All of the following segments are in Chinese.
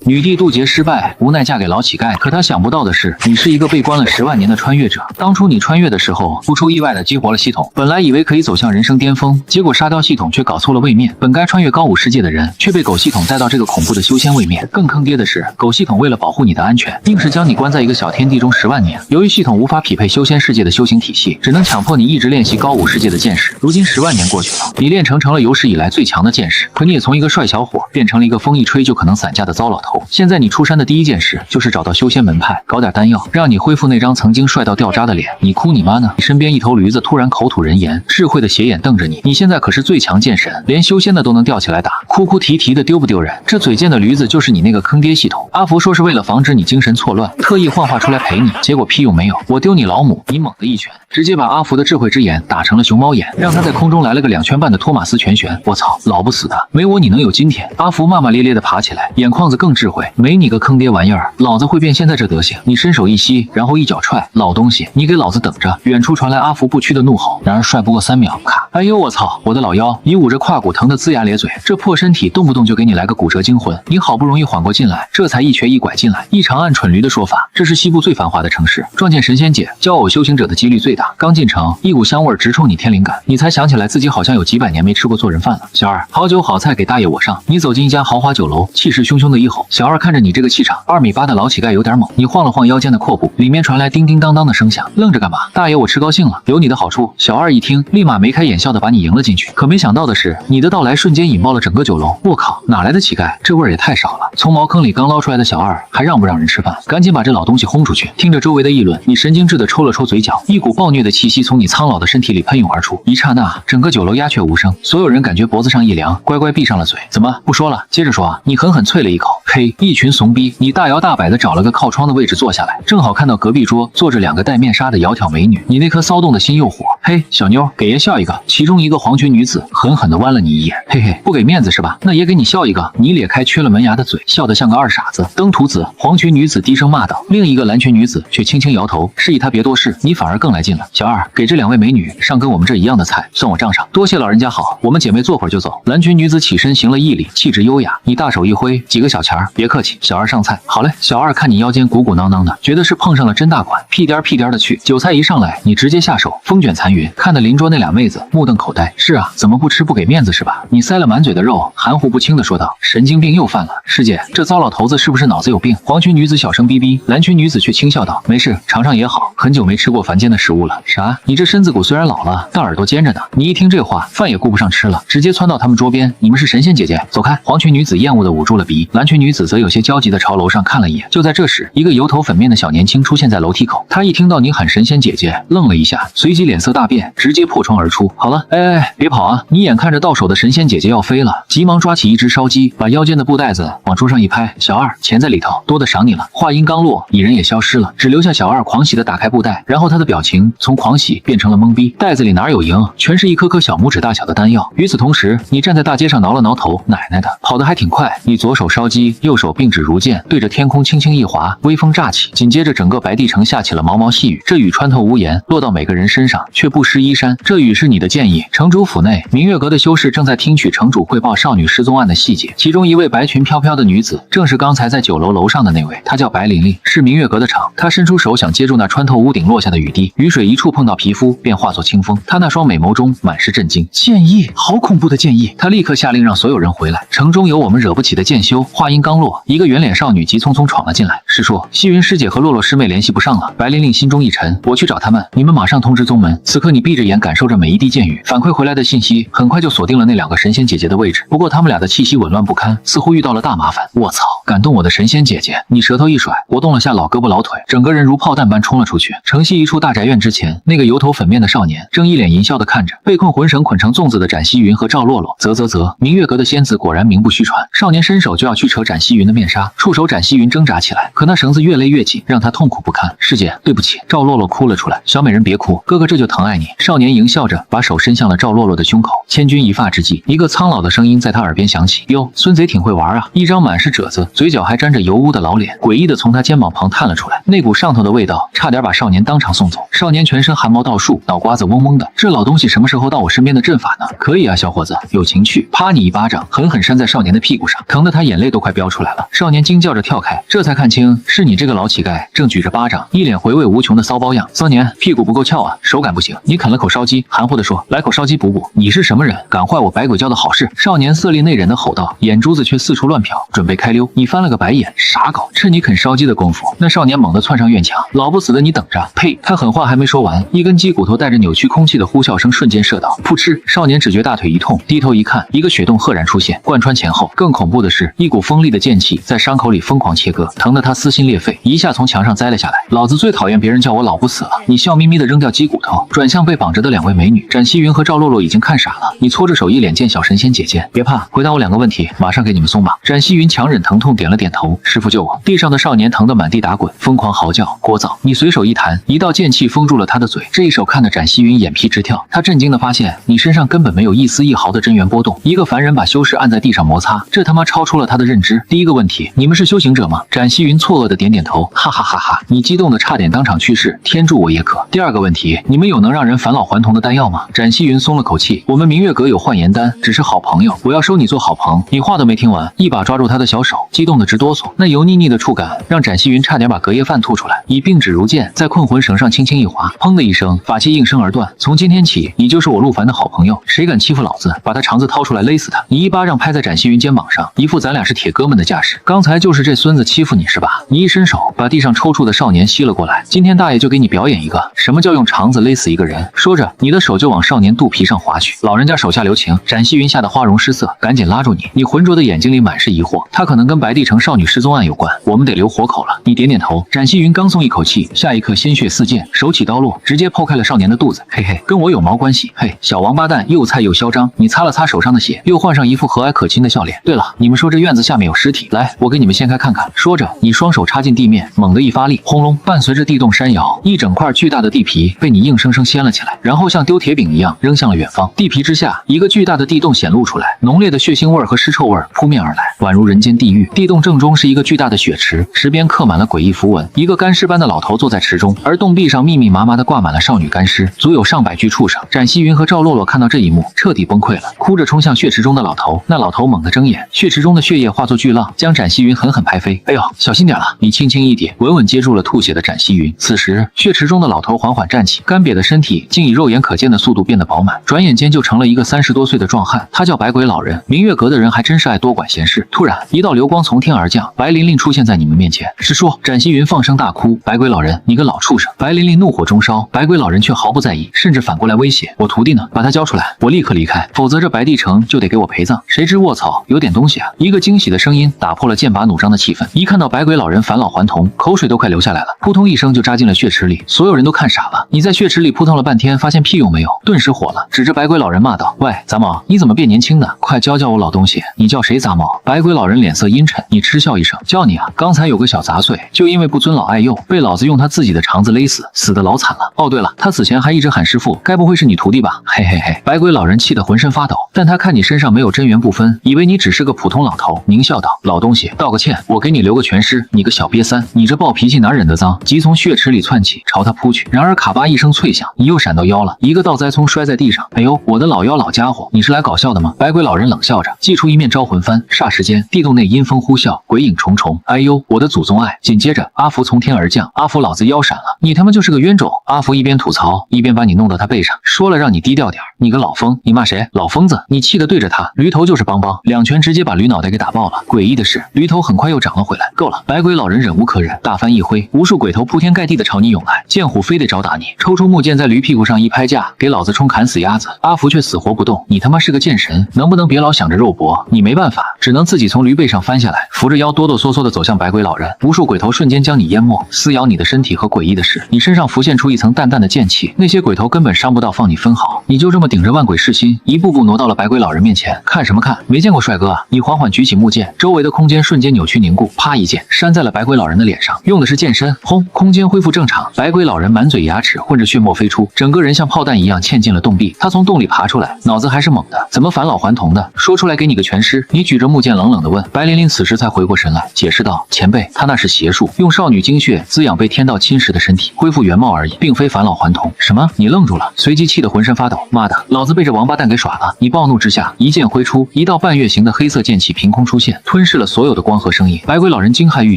女帝渡劫失败，无奈嫁给老乞丐。可她想不到的是，你是一个被关了10万年的穿越者。当初你穿越的时候，不出意外的激活了系统，本来以为可以走向人生巅峰，结果杀掉系统却搞错了位面。本该穿越高武世界的人，却被狗系统带到这个恐怖的修仙位面。更坑爹的是，狗系统为了保护你的安全，硬是将你关在一个小天地中10万年。由于系统无法匹配修仙世界的修行体系，只能强迫你一直练习高武世界的剑士。如今10万年过去了，你练成了有史以来最强的剑士，可你也从一个帅小伙变成了一个风一吹就可能散架的糟老头。现在你出山的第一件事就是找到修仙门派，搞点丹药，让你恢复那张曾经帅到掉渣的脸。你哭你妈呢？你身边一头驴子突然口吐人言，智慧的斜眼瞪着你。你现在可是最强剑神，连修仙的都能吊起来打，哭哭啼啼的丢不丢人？这嘴贱的驴子就是你那个坑爹系统。阿福说是为了防止你精神错乱，特意幻化出来陪你，结果屁用没有。我丢你老母！你猛的一拳，直接把阿福的智慧之眼打成了熊猫眼，让他在空中来了个2圈半的托马斯拳旋。我操，老不死的，没我你能有今天？阿福骂骂咧咧的爬起来，眼眶子更智慧，没你个坑爹玩意儿，老子会变现在这德行。你伸手一吸，然后一脚踹，老东西，你给老子等着！远处传来阿福不屈的怒吼，然而帅不过3秒，咔！哎呦我操，我的老腰！你捂着胯骨疼得龇牙咧嘴，这破身体动不动就给你来个骨折惊魂。你好不容易缓过劲来，这才一瘸一拐进来。一长按蠢驴的说法，这是西部最繁华的城市，撞见神仙姐、骄傲修行者的几率最大。刚进城，一股香味直冲你天灵感，你才想起来自己好像有几百年没吃过做人饭了。小二，好酒好菜给大爷我上。你走进一家豪华酒楼，气势汹汹的一吼。小二看着你这个气场，2米8的老乞丐有点猛。你晃了晃腰间的阔步，里面传来叮叮当当的声响。愣着干嘛？大爷我吃高兴了，有你的好处。小二一听，立马眉开眼笑的把你迎了进去。可没想到的是，你的到来瞬间引爆了整个酒楼。我靠，哪来的乞丐？这味儿也太少了。从茅坑里刚捞出来的小二，还让不让人吃饭？赶紧把这老东西轰出去！听着周围的议论，你神经质的抽了抽嘴角，一股暴虐的气息从你苍老的身体里喷涌而出。一刹那，整个酒楼鸦雀无声，所有人感觉脖子上一凉，乖乖闭上了嘴。怎么不说了？接着说啊！你狠狠啐了一口。呸！一群怂逼！你大摇大摆的找了个靠窗的位置坐下来，正好看到隔壁桌坐着2个戴面纱的窈窕美女。你那颗骚动的心又火。嘿，小妞，给爷笑一个！其中一个黄裙女子狠狠地剜了你一眼。嘿嘿，不给面子是吧？那也给你笑一个！你咧开缺了门牙的嘴，笑得像个二傻子。登徒子！黄裙女子低声骂道。另一个蓝裙女子却轻轻摇头，示意她别多事。你反而更来劲了。小二，给这2位美女上跟我们这一样的菜，算我账上。多谢老人家好，我们姐妹坐会儿就走。蓝裙女子起身行了一礼，气质优雅。你大手一挥，几个小钱儿，别客气。小二上菜。好嘞。小二看你腰间鼓鼓囊囊的，觉得是碰上了真大款，屁颠屁颠的去。酒菜一上来，你直接下手，风卷残云，看得邻桌那俩妹子目瞪口呆。是啊，怎么不吃不给面子是吧？你塞了满嘴的肉，含糊不清的说道。神经病又犯了，师姐，这糟老头子是不是脑子有病？黄裙女子小声逼逼，蓝裙女子却轻笑道，没事，尝尝也好，很久没吃过凡间的食物了。啥？你这身子骨虽然老了，但耳朵尖着呢。你一听这话，饭也顾不上吃了，直接窜到他们桌边。你们是神仙姐姐，走开！黄裙女子厌恶的捂住了鼻，蓝裙女子则有些焦急的朝楼上看了一眼。就在这时，一个油头粉面的小年轻出现在楼梯口，他一听到你喊神仙姐姐，愣了一下，随即脸色大变，直接破窗而出。好了，哎，别跑啊！你眼看着到手的神仙姐姐要飞了，急忙抓起一只烧鸡，把腰间的布袋子往桌上一拍。小二，钱在里头，多的赏你了。话音刚落，蚁人也消失了，只留下小二狂喜的打开布袋，然后他的表情从狂喜变成了懵逼。袋子里哪有赢，全是一颗颗小拇指大小的丹药。与此同时，你站在大街上挠了挠头，奶奶的，跑得还挺快。你左手烧鸡，右手并指如剑，对着天空轻轻一划，微风乍起，紧接着整个白帝城下起了毛毛细雨。这雨穿透屋檐，落到每个人身上，却不湿衣衫。这雨是你的建议。城主府内，明月阁的修士正在听取城主汇报少女失踪案的细节，其中一位白裙飘飘的女子，正是刚才在酒楼楼上的那位，她叫白琳琳，是明月阁的厂。她伸出手想接住那穿透屋顶落下的雨滴，雨水一触碰到皮肤，便化作清风。她那双美眸中满是震惊。剑意，好恐怖的剑意！她立刻下令让所有人回来，城中有我们惹不起的剑修。话音刚落，一个圆脸少女急匆匆闯了进来。师叔，西云师姐和洛洛师妹联系不上了。白琳琳心中一沉，我去找他们，你们马上通知宗门。此刻你闭着眼感受着每一滴剑雨，反馈回来的信息很快就锁定了那2个神仙姐姐的位置。不过他们俩的气息紊乱不堪，似乎遇到了大麻烦。我操，感动我的神仙姐姐！你舌头一甩，活动了下老胳膊老腿，整个人如炮弹般冲了出去。城西一处大宅院之前，那个油头粉面的少年正一脸淫笑地看着被困浑绳捆成粽子的展希云和赵洛洛。啧，明月阁的仙子果然名不虚传。少年伸手就要去扯展希云的面纱，触手展希云挣扎起来，可那绳子越勒越紧，让他痛苦不堪。师姐，对不起！赵洛洛哭了出来。小美人别哭，哥哥这就疼爱你。少年淫笑着把手伸向了赵洛洛的胸口。千钧一发之际，一个苍老的声音在他耳边响起：哟，孙贼挺会玩啊！一张满是褶子、嘴角还沾着油污的老脸诡异的从他肩膀旁探了出来，那股上头的味道差点把少年当场送走。少年全身汗毛倒竖，脑瓜子嗡嗡的，这老东西什么时候到我身边的阵法呢？可以啊，小伙子，有情趣。啪你一巴掌，狠狠扇在少年的屁股上，疼得他眼泪都快飙出来了。少年惊叫着跳开，这才看清是你这个老乞丐，正举着巴掌，一脸回味无穷的骚包样。骚年，屁股不够翘啊，手感不行。你啃了口烧鸡，含糊地说，来口烧鸡补补。你是什么人，敢坏我百鬼教的好事？少年色厉内荏的吼道，眼珠子却四处乱瞟，准备开溜。你翻了个白眼，傻狗，趁你啃烧鸡的功夫，那少年猛地窜上院墙，老不死的你等着！呸！他狠话还没说完，一根鸡骨头带着扭曲空气的呼啸声瞬间射倒，噗嗤！少年只觉大腿一痛，低头一看，一个血洞赫然出现，贯穿前后。更恐怖的是，一股锋利的剑气在伤口里疯狂切割，疼得他撕心裂肺，一下从墙上栽了下来。老子最讨厌别人叫我老不死了！你笑眯眯的扔掉鸡骨头，转向被绑着的两位美女，展希云和赵洛洛已经看傻了。你搓着手，一脸见小神仙姐姐，别怕，回答我2个问题，马上给你们松绑。展希云强忍疼痛点了点头，师傅救我！地上的少年疼得满地打滚，疯狂嚎叫。聒噪！你随手一弹，一道剑气封住了他的嘴。这一手看得展希云眼皮直跳，他震惊的发现你身上根本没有一丝一毫的真元波动，一个凡人把修士按在地上摩擦，这他妈超出了他的认知。第一个问题，你们是修行者吗？展希云错愕的点点头，哈哈哈哈！你激动的差点当场去世，天助我也可。第二个问题，你们有能让人返老还童的丹药吗？展希云松了口气，我们明月阁有幻颜丹，只是好朋友，我要收你做好朋。你话都没听完，一把抓住他的小手，激动的直哆嗦，那油腻腻的触感让展希云差点把隔夜饭吐出来。以并指如剑，在困魂绳上轻轻一划，砰的一声，法器应声而断。从今天起，你就是我陆凡的好朋友，谁敢欺负老子，把他肠子掏出来勒死他！你一巴掌拍在展希云肩膀上，一副咱俩是铁哥们的架势。刚才就是这孙子欺负你是吧？你一伸手，把地上抽搐的少年吸了过来。今天大爷就给你表演一个什么叫用肠子勒死一个人。说着，你的手就往少年肚皮上划去。老人家手下留情，展希云吓得花容失色，赶紧拉住你。你浑浊的眼睛里满是疑惑，他可能跟白帝城少女失踪案有关，我们得留活口了。你点点头。展希云刚松一口气，下一刻鲜血四溅，手起刀落，直接剖开了少年的肚子。嘿嘿，跟我有毛关系？嘿，小王八蛋，又菜又嚣张。你擦了擦手上的血，又换上一副和蔼可亲的笑脸。对了，你们说这院子下面有尸体，来，我给你们掀开看看。说着，你双手插进地面，猛地一发力，轰隆，伴随着地动山摇，一整块巨大的地皮被你硬生生掀了起来，然后像丢铁饼一样扔向了远方。地皮之下，一个巨大的地洞显露出来，浓烈的血腥味和尸臭味扑面而来，宛如人间地狱。地洞正中是一个巨大的血池，池边刻满了诡异符文，一个干尸般的老头坐在池中，而洞壁上密密麻麻地挂满了少女干尸，足有上百具畜生。展希云和赵洛洛看到这一幕，彻底崩溃了，哭着冲向血池中的老头。那老头猛地睁眼，血池中的血液化作巨浪，将展希云狠狠拍飞。哎呦，小心点了！你轻轻一点，稳稳接住了吐血的展希云。此时，血池中的老头缓缓站起，干瘪的身体竟以肉眼可见的速度变得饱满，转眼间就成了一个30多岁的壮汉。他叫百鬼老人。明月阁的人还真是爱多管闲事。突然，一道流光从天而降，白琳琳出现在你们面前。是说，展希云放声大哭：“百鬼老人，你个老畜生！”白琳琳怒火中烧，百鬼老人却毫不在意，甚至反过来威胁：“我徒弟呢？把他交出来，我立刻离开，否则这白帝城就得给我陪葬。”谁知卧槽，有点东西啊！一个惊喜的声音打破了剑拔弩张的气氛。一看到百鬼老人返老还童，口水都快流下来了，扑通一声就扎进了血池里。所有人都看傻了。你在血池里扑腾了半天，发现屁用没有，顿时火了，指着百鬼老人骂道：“喂，杂毛，你怎么变年轻的？快教教我老东西！你叫谁杂毛？”百鬼老人脸色阴沉，你嗤笑一声：“叫你啊！刚才有个小杂碎，就因为不尊老爱幼，被老子用他自己的肠子勒死，死得老惨了。哦，对了，他死前还一直喊师傅，该不会是你徒弟吧？”嘿嘿嘿！百鬼老人气得浑身发抖，但他看你身上没有真元不分，以为你只是个普通老头，狞笑道：“老东西，道个歉，我给你留个全尸。你个小瘪三，你这暴脾气哪忍得脏？”急从血池里窜起，朝他扑去。然而卡巴一声脆响，你又闪到腰了，一个倒栽葱摔在地上。哎呦，我的老腰老家伙，你是来搞笑的吗？百鬼老人冷笑着，祭出一面招魂幡，霎时间地洞内阴风呼啸，鬼影重重。哎呦，我的祖宗爱！紧接着阿福从天而降，阿福老子腰闪了，你他妈就是个冤种！阿福一边吐槽，一边把你弄到他背上，说了让你低调点，你个老疯！你骂谁？老疯子！你气得对着他，驴头就是邦邦，两拳直接把驴脑袋给打爆了。诡异的是，驴头很快又长了回来。够了！百鬼老人忍无可忍，大帆一挥，无数鬼头铺天盖地的朝你涌来，剑虎非得找打你，抽出木剑在驴屁股上一拍架，给老子冲砍死鸭子！阿福却死活不动，你他妈是个剑神，能不能别老想着肉搏？你没办法，只能自己从驴背上翻下来，扶着腰哆哆嗦嗦的走向百鬼老人。无数鬼头瞬间将你淹没，撕咬你的身体和诡异的尸时，你身上浮现出一层淡淡的剑气，那些鬼头根本伤不到放你分毫。你就这么顶着万鬼噬心，一步步挪到了百鬼老人面前。看什么看？没见过帅哥啊！你缓缓举起木剑，周围的空间瞬间扭曲凝固，啪一剑扇在了百鬼老人的脸上，用的是剑身。轰！空间恢复正常，百鬼老人满嘴牙齿混着血沫飞出，整个人像炮弹一样嵌进了洞壁。他从洞里爬出来，脑子还是猛的，怎么返老还童的？说出来给你个全尸！你举着木剑冷冷地问。白玲玲此时才回过神来，解释道：“前辈，他那是邪术，用少女精血滋养被天道侵蚀的身体，恢复原貌而已，并非返老还童。”什么？你愣住了，随即气得浑身发抖。妈的，老子被这王八蛋给耍了！你暴怒之下，一剑挥出，一道半月形的黑色剑气凭空出现，吞噬了所有的光和声音。百鬼老人惊骇欲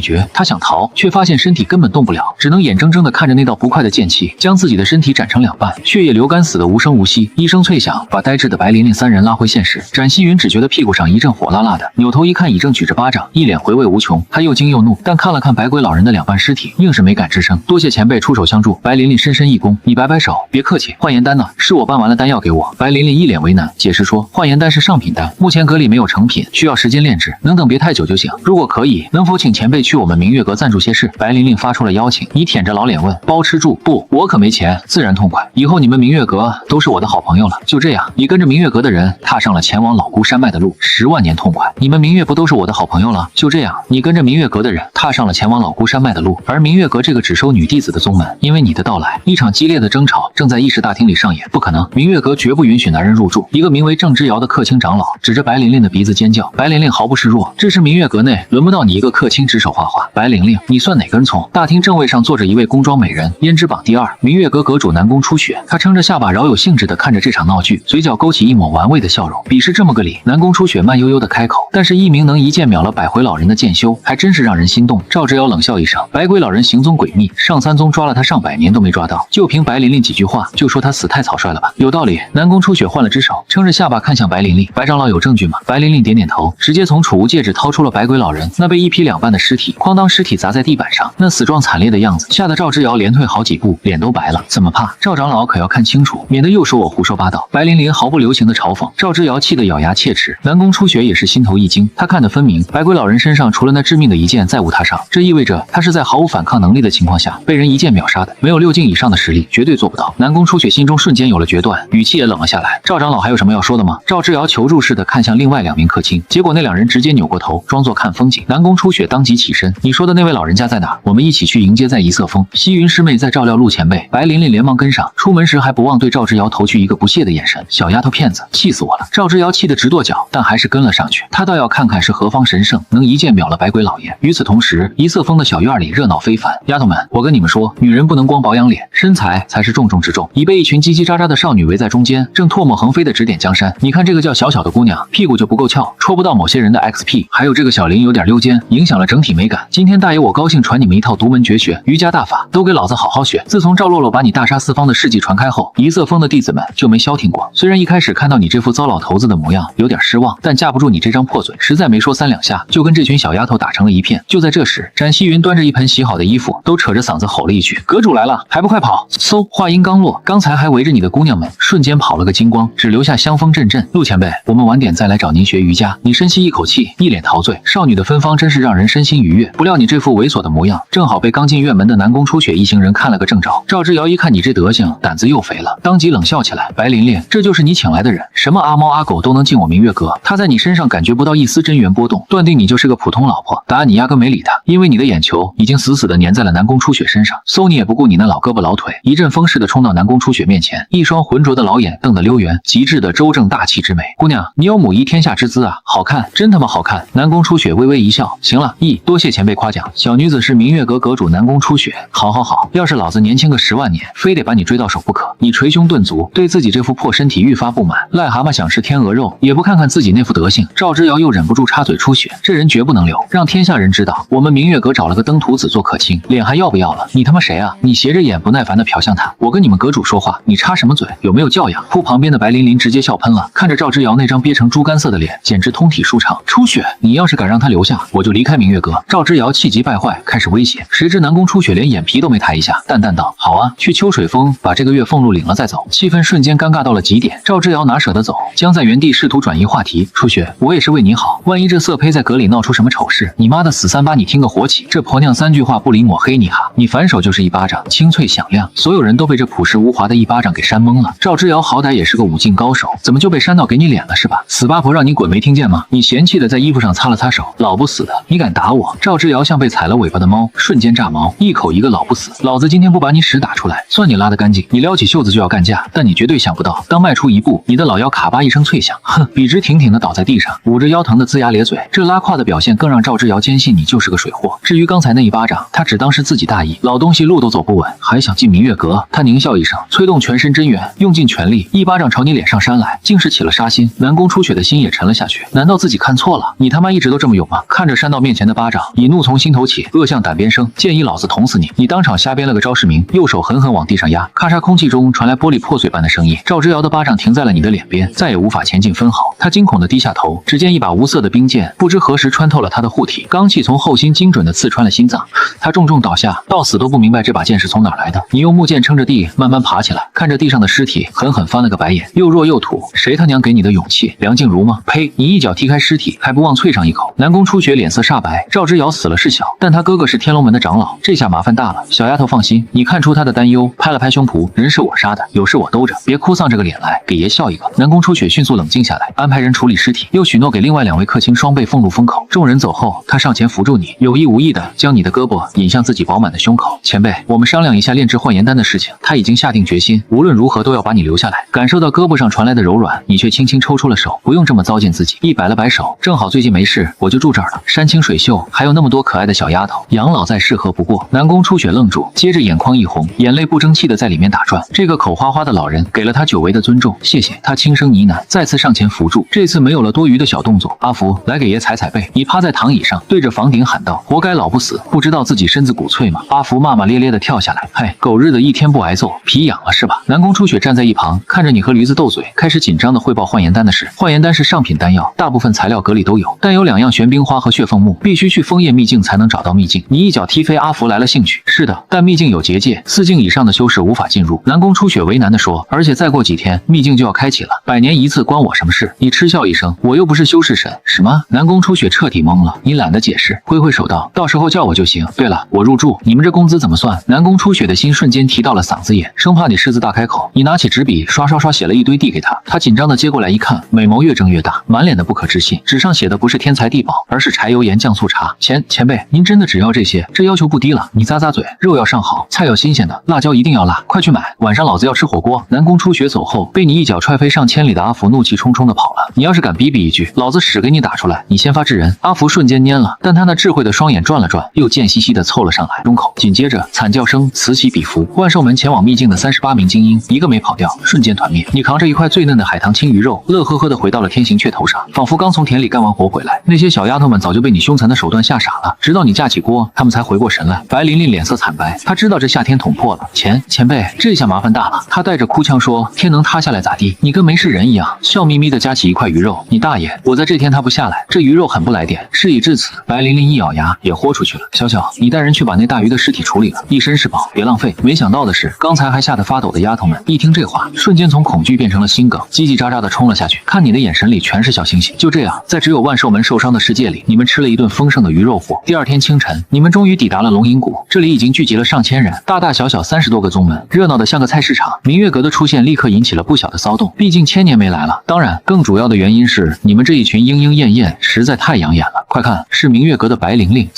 绝，他想逃，却发现身体根本动不了，只能眼睁睁地看着那道不快的剑气将自己的身体斩成两半，血液流干，死得无声无息。一声脆响，把呆滞的白玲玲三人拉回现实。展希云只觉得屁股上一阵火辣辣的，扭头一看，已正举着巴掌，一脸回味无穷。他又惊又怒，但看了看百鬼老人的两半尸体，硬是没敢吱声。多谢前辈出手相助。白玲玲深深一躬，你摆摆手，别客气。焕颜丹呢？是我办完了丹药给我。白玲玲一脸为难，解释说，焕颜丹是上品丹，目前阁里没有成品，需要时间炼制，能等别太久就行。如果可以，能否请前辈去我们明月阁暂住些事？白玲玲发出了邀请。你舔着老脸问，包吃住？不，我可没钱，自然痛快。以后你们明月阁都是我的好朋友了。就这样，你跟着明月阁的人踏上了前往老姑山脉的路，10万年痛快。你们明月不都是我的好朋友了？就这样，你跟着明月阁的人踏上了前往老姑山脉的路，而明月阁这个只收女弟子的宗门，因为你的到来，一场激烈的争吵正在议事大厅里上演。不可能，明月阁绝不允许男人入住。一个名为郑之遥的客卿长老指着白玲玲的鼻子尖叫。白玲玲毫不示弱，这是明月阁内轮不到你一个客卿指手画画。白玲玲，你算哪根葱？大厅正位上坐着一位宫装美人，胭脂榜第2，明月阁阁主南宫初雪。他撑着下巴，饶有兴致地看着这场闹剧，嘴角勾起一抹玩味的笑容。比试这么个理，南宫初雪慢悠悠地开口，但是一名能一剑秒了百回老人的剑修，还真是让人心动。赵之遥冷笑一声，百鬼老人行踪诡秘，上三宗抓了他上百年都没抓到，就凭白玲玲几句话，就说他死太草率了吧？有道理。南宫初雪换了只手，撑着下巴看向白玲玲，白长老有证据吗？白玲玲点点头，直接从储物戒指掏出了百鬼老人那被一劈两半的尸体，哐当，尸体砸在地板上，那死状惨烈的样子，吓得赵之遥连退好几步，脸都白了。怎么怕？赵长老可要看清楚，免得又说我胡说八道。白玲玲毫不留情的嘲讽，赵之遥气得咬牙切齿。南宫初雪也是心头一惊，他看得分明，百鬼老人身上除了那致命的一剑再无他伤，这意味着他是在毫无反抗能力的情况下被人一剑秒杀的，没有6境以上的实力绝对做不到。南宫初雪心中瞬间有了决断，语气也冷了下来。赵长老还有什么要说的吗？赵之遥求助似的看向另外2名客卿，结果那2人直接扭过头，装作看风景。南宫初雪当即起身，你说的那位老人家在哪？我们一起去迎接在一色峰。西云师妹在照料陆前辈。白玲玲连忙跟上，出门时还不忘对赵之遥投去一个不屑的眼神。小丫头片子，气死我了！赵之遥气得直跺脚，但还是跟了上去。他倒要看看是何方神圣能一剑秒了百鬼老爷。与此同时，一色峰的小院里热闹非凡。丫头们，我跟你们说，女人不能光保养脸，身材才是重中之重。已被一群叽叽喳喳的少女围在中间，正唾沫横飞的指点江山。你看这个叫小小的姑娘，屁股就不够翘，戳不到某些人的 XP。还有这个小玲有点溜肩，影响了整体美感。今天大爷我高兴传你们一套独门绝学，瑜伽大法，都给老子好好学。自从赵洛洛把你大杀四方的事迹传开后，一色峰的弟子们就没消停过。虽然一开始看到你这副糟老头子的模样有点失望，但架不住你这张破嘴，实在没说3两下就跟这群小丫头打成了一片。就在这时，展希云端着一盆洗好的衣服，都扯着嗓子吼了一句：“阁主来了，还不快跑！”嗖，话音刚落，刚才还围着你的姑娘们瞬间跑了个精光，只留下香风阵阵。陆前辈，我们晚点再来找您学瑜伽。你深吸一口气，一脸陶醉。少女的芬芳真是让人身心愉悦。不料你这副猥琐的模样，正好被刚进院门的南宫初雪一行人看了个正着。赵之遥一看你这德行，胆子又肥了，当即冷笑起来：“白玲玲，这就是你请来的人？什么阿猫阿狗都能进我明月阁？他在你身上感觉不到一丝真元波动，断定你就是个普通老婆。答案你压根没理他，因为你的眼球已经死死地粘在了南宫初雪身上。嗖，你也不顾你那老胳膊老腿，一阵风似的冲到南宫初雪面前，一双浑浊的老眼瞪得溜圆，极致的周正大气之美。姑娘，你有母仪天下之姿啊，好看，真他妈好看。南宫初雪微微一笑，行了，多谢前辈夸奖。小女子是明月阁阁主南宫初雪。好好好，要是老子年轻个10万年，非得把你追到手不可。你捶胸顿足，对自己这副破身体愈发不满。癞蛤蟆想吃天鹅肉，也不看看自己那副德行。赵之遥又忍不住插嘴出血，这人绝不能留，让天下人知道我们明月阁找了个登徒子做客卿，脸还要不要了？你他妈谁啊？你斜着眼不耐烦地瞟向他，我跟你们阁主说话，你插什么嘴？有没有教养？铺旁边的白玲玲直接笑喷了，看着赵之遥那张憋成猪肝色的脸，简直通体舒畅。初雪，你要是敢让他留下，我就离开明月阁。赵之遥气急败坏，开始威胁。谁知南宫初雪连眼皮都没抬一下，淡淡道：“好啊，去秋水峰把这个月俸禄领了再走。”气氛瞬间尴尬到了极点。赵之遥哪舍得走，将在原地试图转移话题。初雪，我也是为你好，万一这色胚在阁里闹出什么丑事，你妈的死三八你听个火起！这婆娘3句话不离抹黑你哈！你反手手就是一巴掌，清脆响亮，所有人都被这朴实无华的一巴掌给扇懵了。赵之遥好歹也是个武劲高手，怎么就被扇到给你脸了是吧？死八婆让你滚没听见吗？你嫌弃的在衣服上擦了擦手，老不死的，你敢打我？赵之遥像被踩了尾巴的猫，瞬间炸毛，一口一个老不死，老子今天不把你屎打出来，算你拉得干净。你撩起袖子就要干架，但你绝对想不到，当迈出一步，你的老腰卡巴一声脆响，哼，笔直挺挺的倒在地上，捂着腰疼的龇牙咧嘴。这拉胯的表现更让赵之遥坚信你就是个水货。至于刚才那一巴掌，他只当是自己大意，老东西路都走不稳，还想进明月阁。他狞笑一声，催动全身真元，用尽全力，一巴掌朝你脸上扇来，竟是起了杀心。南宫初雪的心也沉了下去，难道自己看错了？你他妈一直都这么勇吗？看着扇到面前的巴掌，以怒从心头起，恶向胆边生，建议老子捅死你！你当场瞎编了个招式名，右手狠狠往地上压，咔嚓，空气中传来玻璃破碎般的声音。赵之遥的巴掌停在了你的脸边，再也无法前进分毫。他惊恐地低下头，只见一把无色的冰剑不知何时穿透了他的护体，罡气从后心精准地刺穿了心脏。他重重倒下，到死都不明白这把剑是从哪来的。你用木剑撑着地，慢慢爬起来，看着地上的尸体，狠狠翻了个白眼，又弱又土，谁他娘给你的勇气？梁静茹吗？呸！你一脚踢开尸体，还不忘啐上一口。南宫初雪脸色煞白，赵之遥死了是小，但他哥哥是天龙门的长老，这下麻烦大了。小丫头放心，你看出他的担忧，拍了拍胸脯，人是我杀的，有事我兜着，别哭丧着个脸来，给爷笑一个。南宫初雪迅速冷静下来，安排人处理尸体，又许诺给另外2位客卿双倍俸禄封口。众人走后，他上前扶住你，有意无意的将你的胳膊引向自己饱满的胸口。前辈，我们商量一下炼制幻颜丹的事情。他已经下定决心，无论如何都要把你留下来。感受到胳膊上传来的柔软，你却轻轻抽出了手，不用这么糟践自己。一摆了摆手，正好最近没事，我就住这儿了。山清水秀，还有那么多可爱的小丫头，养老再适合不过。南宫初雪愣住，接着眼眶一红，眼泪不争气的在里面打转。这个口花花的老人给了他久违的尊重，谢谢。他轻声呢喃，再次上前扶住，这次没有了多余的小动作。阿福，来给爷踩踩背。你趴在躺椅上，对着房顶喊道：活该老不死，不知道自己身子骨脆吗？阿福骂骂咧咧的跳下来，嘿，狗日的一天不挨揍，皮痒了是吧？南宫初雪站在一旁，看着你和驴子斗嘴，开始紧张的汇报幻颜丹的事。幻颜丹是上品丹药，大部分材料阁里都有，但有2样玄冰花和血凤木，必须去枫叶秘境才能找到秘境。你一脚踢飞阿福来了兴趣。是的，但秘境有结界，4境以上的修士无法进入。南宫初雪为难地说，而且再过几天秘境就要开启了，100年一次，关我什么事？你嗤笑一声，我又不是修士神。什么？南宫初雪彻底懵了，你懒得解释，挥挥手道，到时候叫我就行。对了，我入住，你们这工资怎么算？南宫初雪的心瞬间提到了嗓子眼，生怕你狮子大开口。你拿起纸笔，刷刷刷写了一堆递给他，他紧张的接过来一看，美眸越睁越大，满脸的不可置信。纸上写的不是天才地宝，而是柴油盐酱醋茶。前辈，您真的只要这些？这要求不低了。你咂咂嘴，肉要上好，菜要新鲜的，辣椒一定要辣，快去买，晚上老子要吃火锅。南宫初雪走后，被你一脚踹飞上千里的阿福怒气冲冲的跑了。你要是敢逼逼一句，老子屎给你打出来，你先发制人。阿福瞬间蔫了，但他那智慧的双眼转了转，又贱兮兮的凑了上来，中口。紧接着惨叫声此起彼伏，万寿门前往秘境的38名精英，一个没跑掉，瞬间团灭。你扛着一块最嫩的海棠青鱼肉，乐呵呵的回到了天行雀头上，仿佛刚从田里干完活回来。那些小丫头们早就被你凶残的手段吓傻了，直到你架起锅，他们才回过神来。白琳琳脸色惨白，她知道这夏天捅破了。前辈，这下麻烦大了。她带着哭腔说，天能塌下来咋地？你跟没事人一样，笑眯眯的夹起一块鱼肉。你大爷，我在这天塌不下来，这鱼肉很不来电。事已至此，白琳琳一咬牙也豁出去了。小小，你带人去把那大鱼的尸体处理了，一身是宝，别浪费。没想到的是，刚才还吓得发抖的丫头们一听这话，瞬间从恐惧变成了心梗，叽叽喳喳的冲了下去。看你的眼神里全是小星星。就这样，在只有万寿门受伤的世界里，你们吃了一顿丰盛的鱼肉火。第二天清晨，你们终于抵达了龙吟谷，这里已经聚集了上千人，大大小小30多个宗门，热闹的像个菜市场。明月阁的出现立刻引起了不小的骚动，毕竟1000年没来了。当然，更主要的原因是你们这一群莺莺燕燕实在太养眼了。快看，是明月阁的白玲玲。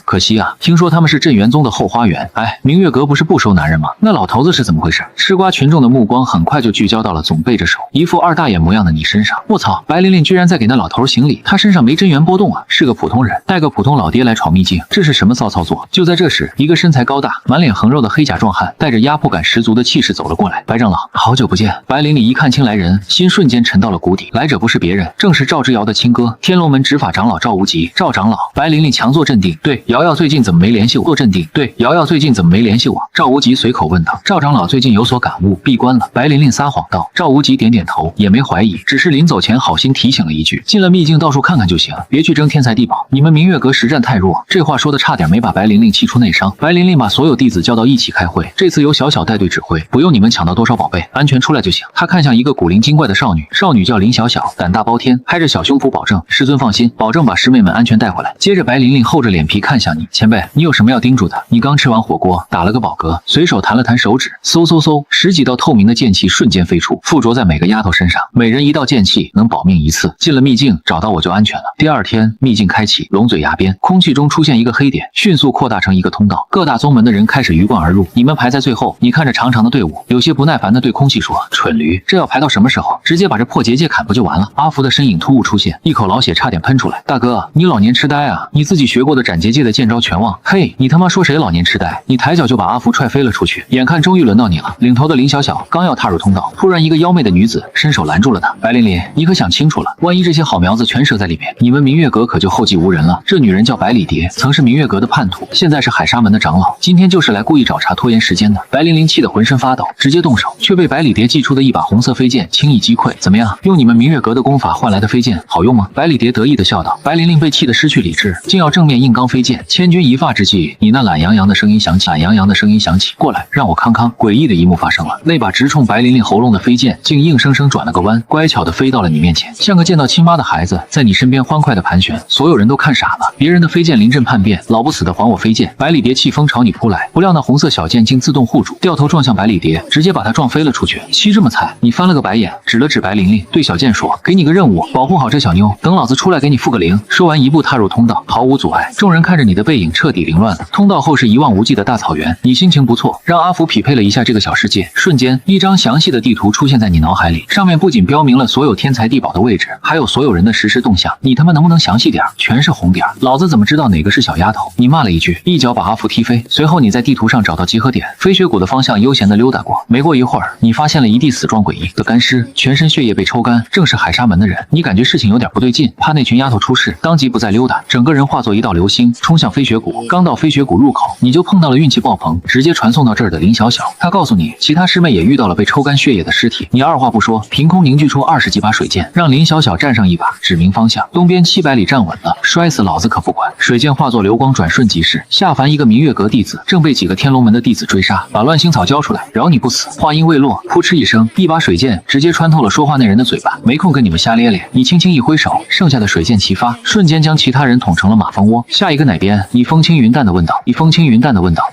可惜啊，听说他们是镇元宗的后花园。哎，明月阁不是不收男人吗？那老头子是怎么回事？吃瓜群众的目光很快就聚焦到了总背着手，一副二大爷模样的你身上。我操，白玲玲居然在给那老头行礼，他身上没真元波动啊，是个普通人，带个普通老爹来闯秘境，这是什么骚操作？就在这时，一个身材高大、满脸横肉的黑甲壮汉，带着压迫感十足的气势走了过来。白长老，好久不见。白玲玲一看清来人，心瞬间沉到了谷底。来者不是别人，正是赵之遥的亲哥，天龙门执法长老赵无极。赵长老，白玲玲强作镇定，对，瑶瑶最近怎么没联系我？做镇定，对，瑶瑶最近怎么没联系我？赵无极随口问道。赵长老最近有所感悟，闭关了。白玲玲撒谎道。赵无极点点头，也没怀疑，只是临走前好心提醒了一句，进了秘境到处看看就行，别去争天才地宝，你们明月阁实战太弱。这话说的差点没把白玲玲气出内伤。白玲玲把所有弟子叫到一起开会，这次由小小带队指挥，不用你们抢到多少宝贝，安全出来就行。他看向一个古灵精怪的少女，少女叫林小小，胆大包天，拍着小胸脯保证，师尊放心，保证把师妹们安全带回来。接着白玲玲厚着脸皮看向你，前辈，你有什么要叮嘱的？你刚吃完完火锅，打了个饱嗝，随手弹了弹手指，嗖嗖嗖，十几道透明的剑气瞬间飞出，附着在每个丫头身上，每人一道剑气能保命一次。进了秘境，找到我就安全了。第二天，秘境开启，龙嘴崖边，空气中出现一个黑点，迅速扩大成一个通道，各大宗门的人开始鱼贯而入。你们排在最后，你看着长长的队伍，有些不耐烦地对空气说：“蠢驴，这要排到什么时候？直接把这破结界砍不就完了？”阿福的身影突兀出现，一口老血差点喷出来。大哥，你老年痴呆啊！你自己学过的斩结界的剑招全忘？嘿，你他妈说谁老年痴呆？你抬脚就把阿福踹飞了出去。眼看终于轮到你了，领头的林小小刚要踏入通道，突然一个妖媚的女子伸手拦住了他。白琳琳，你可想清楚了，万一这些好苗子全折在里面，你们明月阁可就后继无人了。这女人叫百里蝶，曾是明月阁的叛徒，现在是海沙门的长老，今天就是来故意找茬拖延时间的。白琳琳气得浑身发抖，直接动手，却被百里蝶祭出的一把红色飞剑轻易击溃。怎么样，用你们明月阁的功法换来的飞剑好用吗？百里蝶得意地笑道。白琳琳被气得失去理智，竟要正面硬刚飞剑。千钧一发之际，你那懒洋洋的声音响起，过来，让我康康。诡异的一幕发生了，那把直冲白琳琳喉咙的飞剑竟硬生生转了个弯，乖巧地飞到了你面前，像个见到亲妈的孩子，在你身边欢快地盘旋。所有人都看傻了，别人的飞剑临阵叛变，老不死的还我飞剑！百里蝶气风朝你扑来，不料那红色小剑竟自动护住，掉头撞向百里蝶，直接把她撞飞了出去。漆这么菜，你翻了个白眼，指了指白琳琳，对小剑说：“给你个任务，保护好这小妞，等老子出来给你复个灵。”说完一步踏入通道，毫无阻碍。众人看着你的背影彻底凌乱了，通道后是一望无际的大草原。你心情不错，让阿福匹配了一下这个小世界，瞬间一张详细的地图出现在你脑海里，上面不仅标明了所有天材地宝的位置，还有所有人的实时动向。你他妈能不能详细点？全是红点，老子怎么知道哪个是小丫头？你骂了一句，一脚把阿福踢飞。随后你在地图上找到集合点，飞雪谷的方向悠闲地溜达过。没过一会儿，你发现了一地死状诡异的干尸，全身血液被抽干，正是海沙门的人。你感觉事情有点不对劲，怕那群丫头出事，当即不再溜达，整个人化作一道流星冲向飞雪谷。刚到飞雪谷入口，你就碰到了运气爆棚，直接传送到这儿的林小小。他告诉你，其他师妹也遇到了被抽干血液的尸体。你二话不说，凭空凝聚出20几把水剑，让林小小站上一把，指明方向，东边700里站稳了，摔死老子可不管。水剑化作流光，转瞬即逝。下凡一个明月阁弟子正被几个天龙门的弟子追杀，把乱星草交出来，饶你不死。话音未落，扑哧一声，一把水剑直接穿透了说话那人的嘴巴。没空跟你们瞎咧咧，你轻轻一挥手，剩下的水剑齐发，瞬间将其他人捅成了马蜂窝。下一个哪边？你风轻云淡的问道。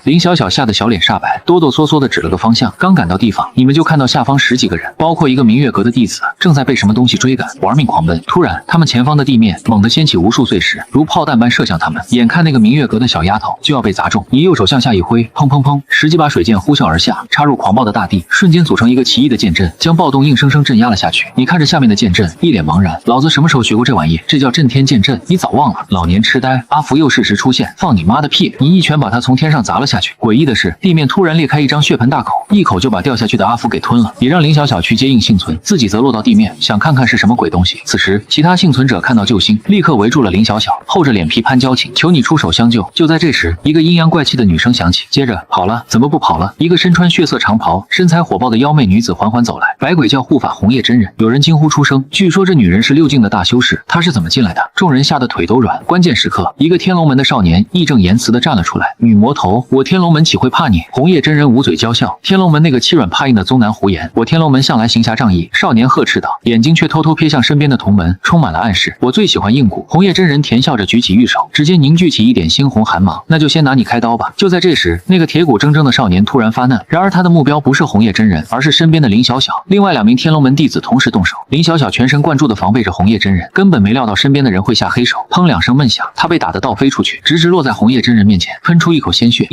林小小吓得小脸煞白，哆哆嗦嗦的指了个方向。刚赶到地方，你们就看到下方10几个人，包括一个明月阁的弟子，正在被什么东西追赶，玩命狂奔。突然，他们前方的地面猛地掀起无数碎石，如炮弹般射向他们。眼看那个明月阁的小丫头就要被砸中，你右手向下一挥，砰砰砰，10几把水剑呼啸而下，插入狂暴的大地，瞬间组成一个奇异的剑阵，将暴动硬生生镇压了下去。你看着下面的剑阵，一脸茫然，老子什么时候学过这玩意？这叫震天剑阵，你早忘了？老年痴呆！阿福又适时出现，放你妈的屁！你一拳把他从天上砸了下去。诡异的是，地面突然裂开一张血盆大口，一口就把掉下去的阿福给吞了，也让林小小去接应幸存，自己则落到地面，想看看是什么鬼东西。此时，其他幸存者看到救星，立刻围住了林小小，厚着脸皮攀交情，求你出手相救。就在这时，一个阴阳怪气的女声响起，接着跑了？怎么不跑了？一个身穿血色长袍、身材火爆的妖媚女子缓缓走来，百鬼教护法红叶真人。有人惊呼出声，据说这女人是6境的大修士，她是怎么进来的？众人吓得腿都软。关键时刻，一个天龙门的少年义正言辞地站了出来：“女魔头，我天龙门岂会怕你？”红叶真人捂嘴娇笑，天龙门那个欺软怕硬的宗南胡言，我天龙门向来行侠仗义。少年呵斥道，眼睛却偷偷瞥向身边的同门，充满了暗示。我最喜欢硬骨。红叶真人甜笑着举起玉手，直接凝聚起一点猩红寒芒。那就先拿你开刀吧。就在这时，那个铁骨铮铮的少年突然发难，然而他的目标不是红叶真人，而是身边的林小小。另外2名天龙门弟子同时动手，林小小全神贯注地防备着红叶真人，根本没料到身边的人会下黑手。砰2声闷响，他被打得倒飞出去，直直落在红叶真人面前，喷出一口鲜血，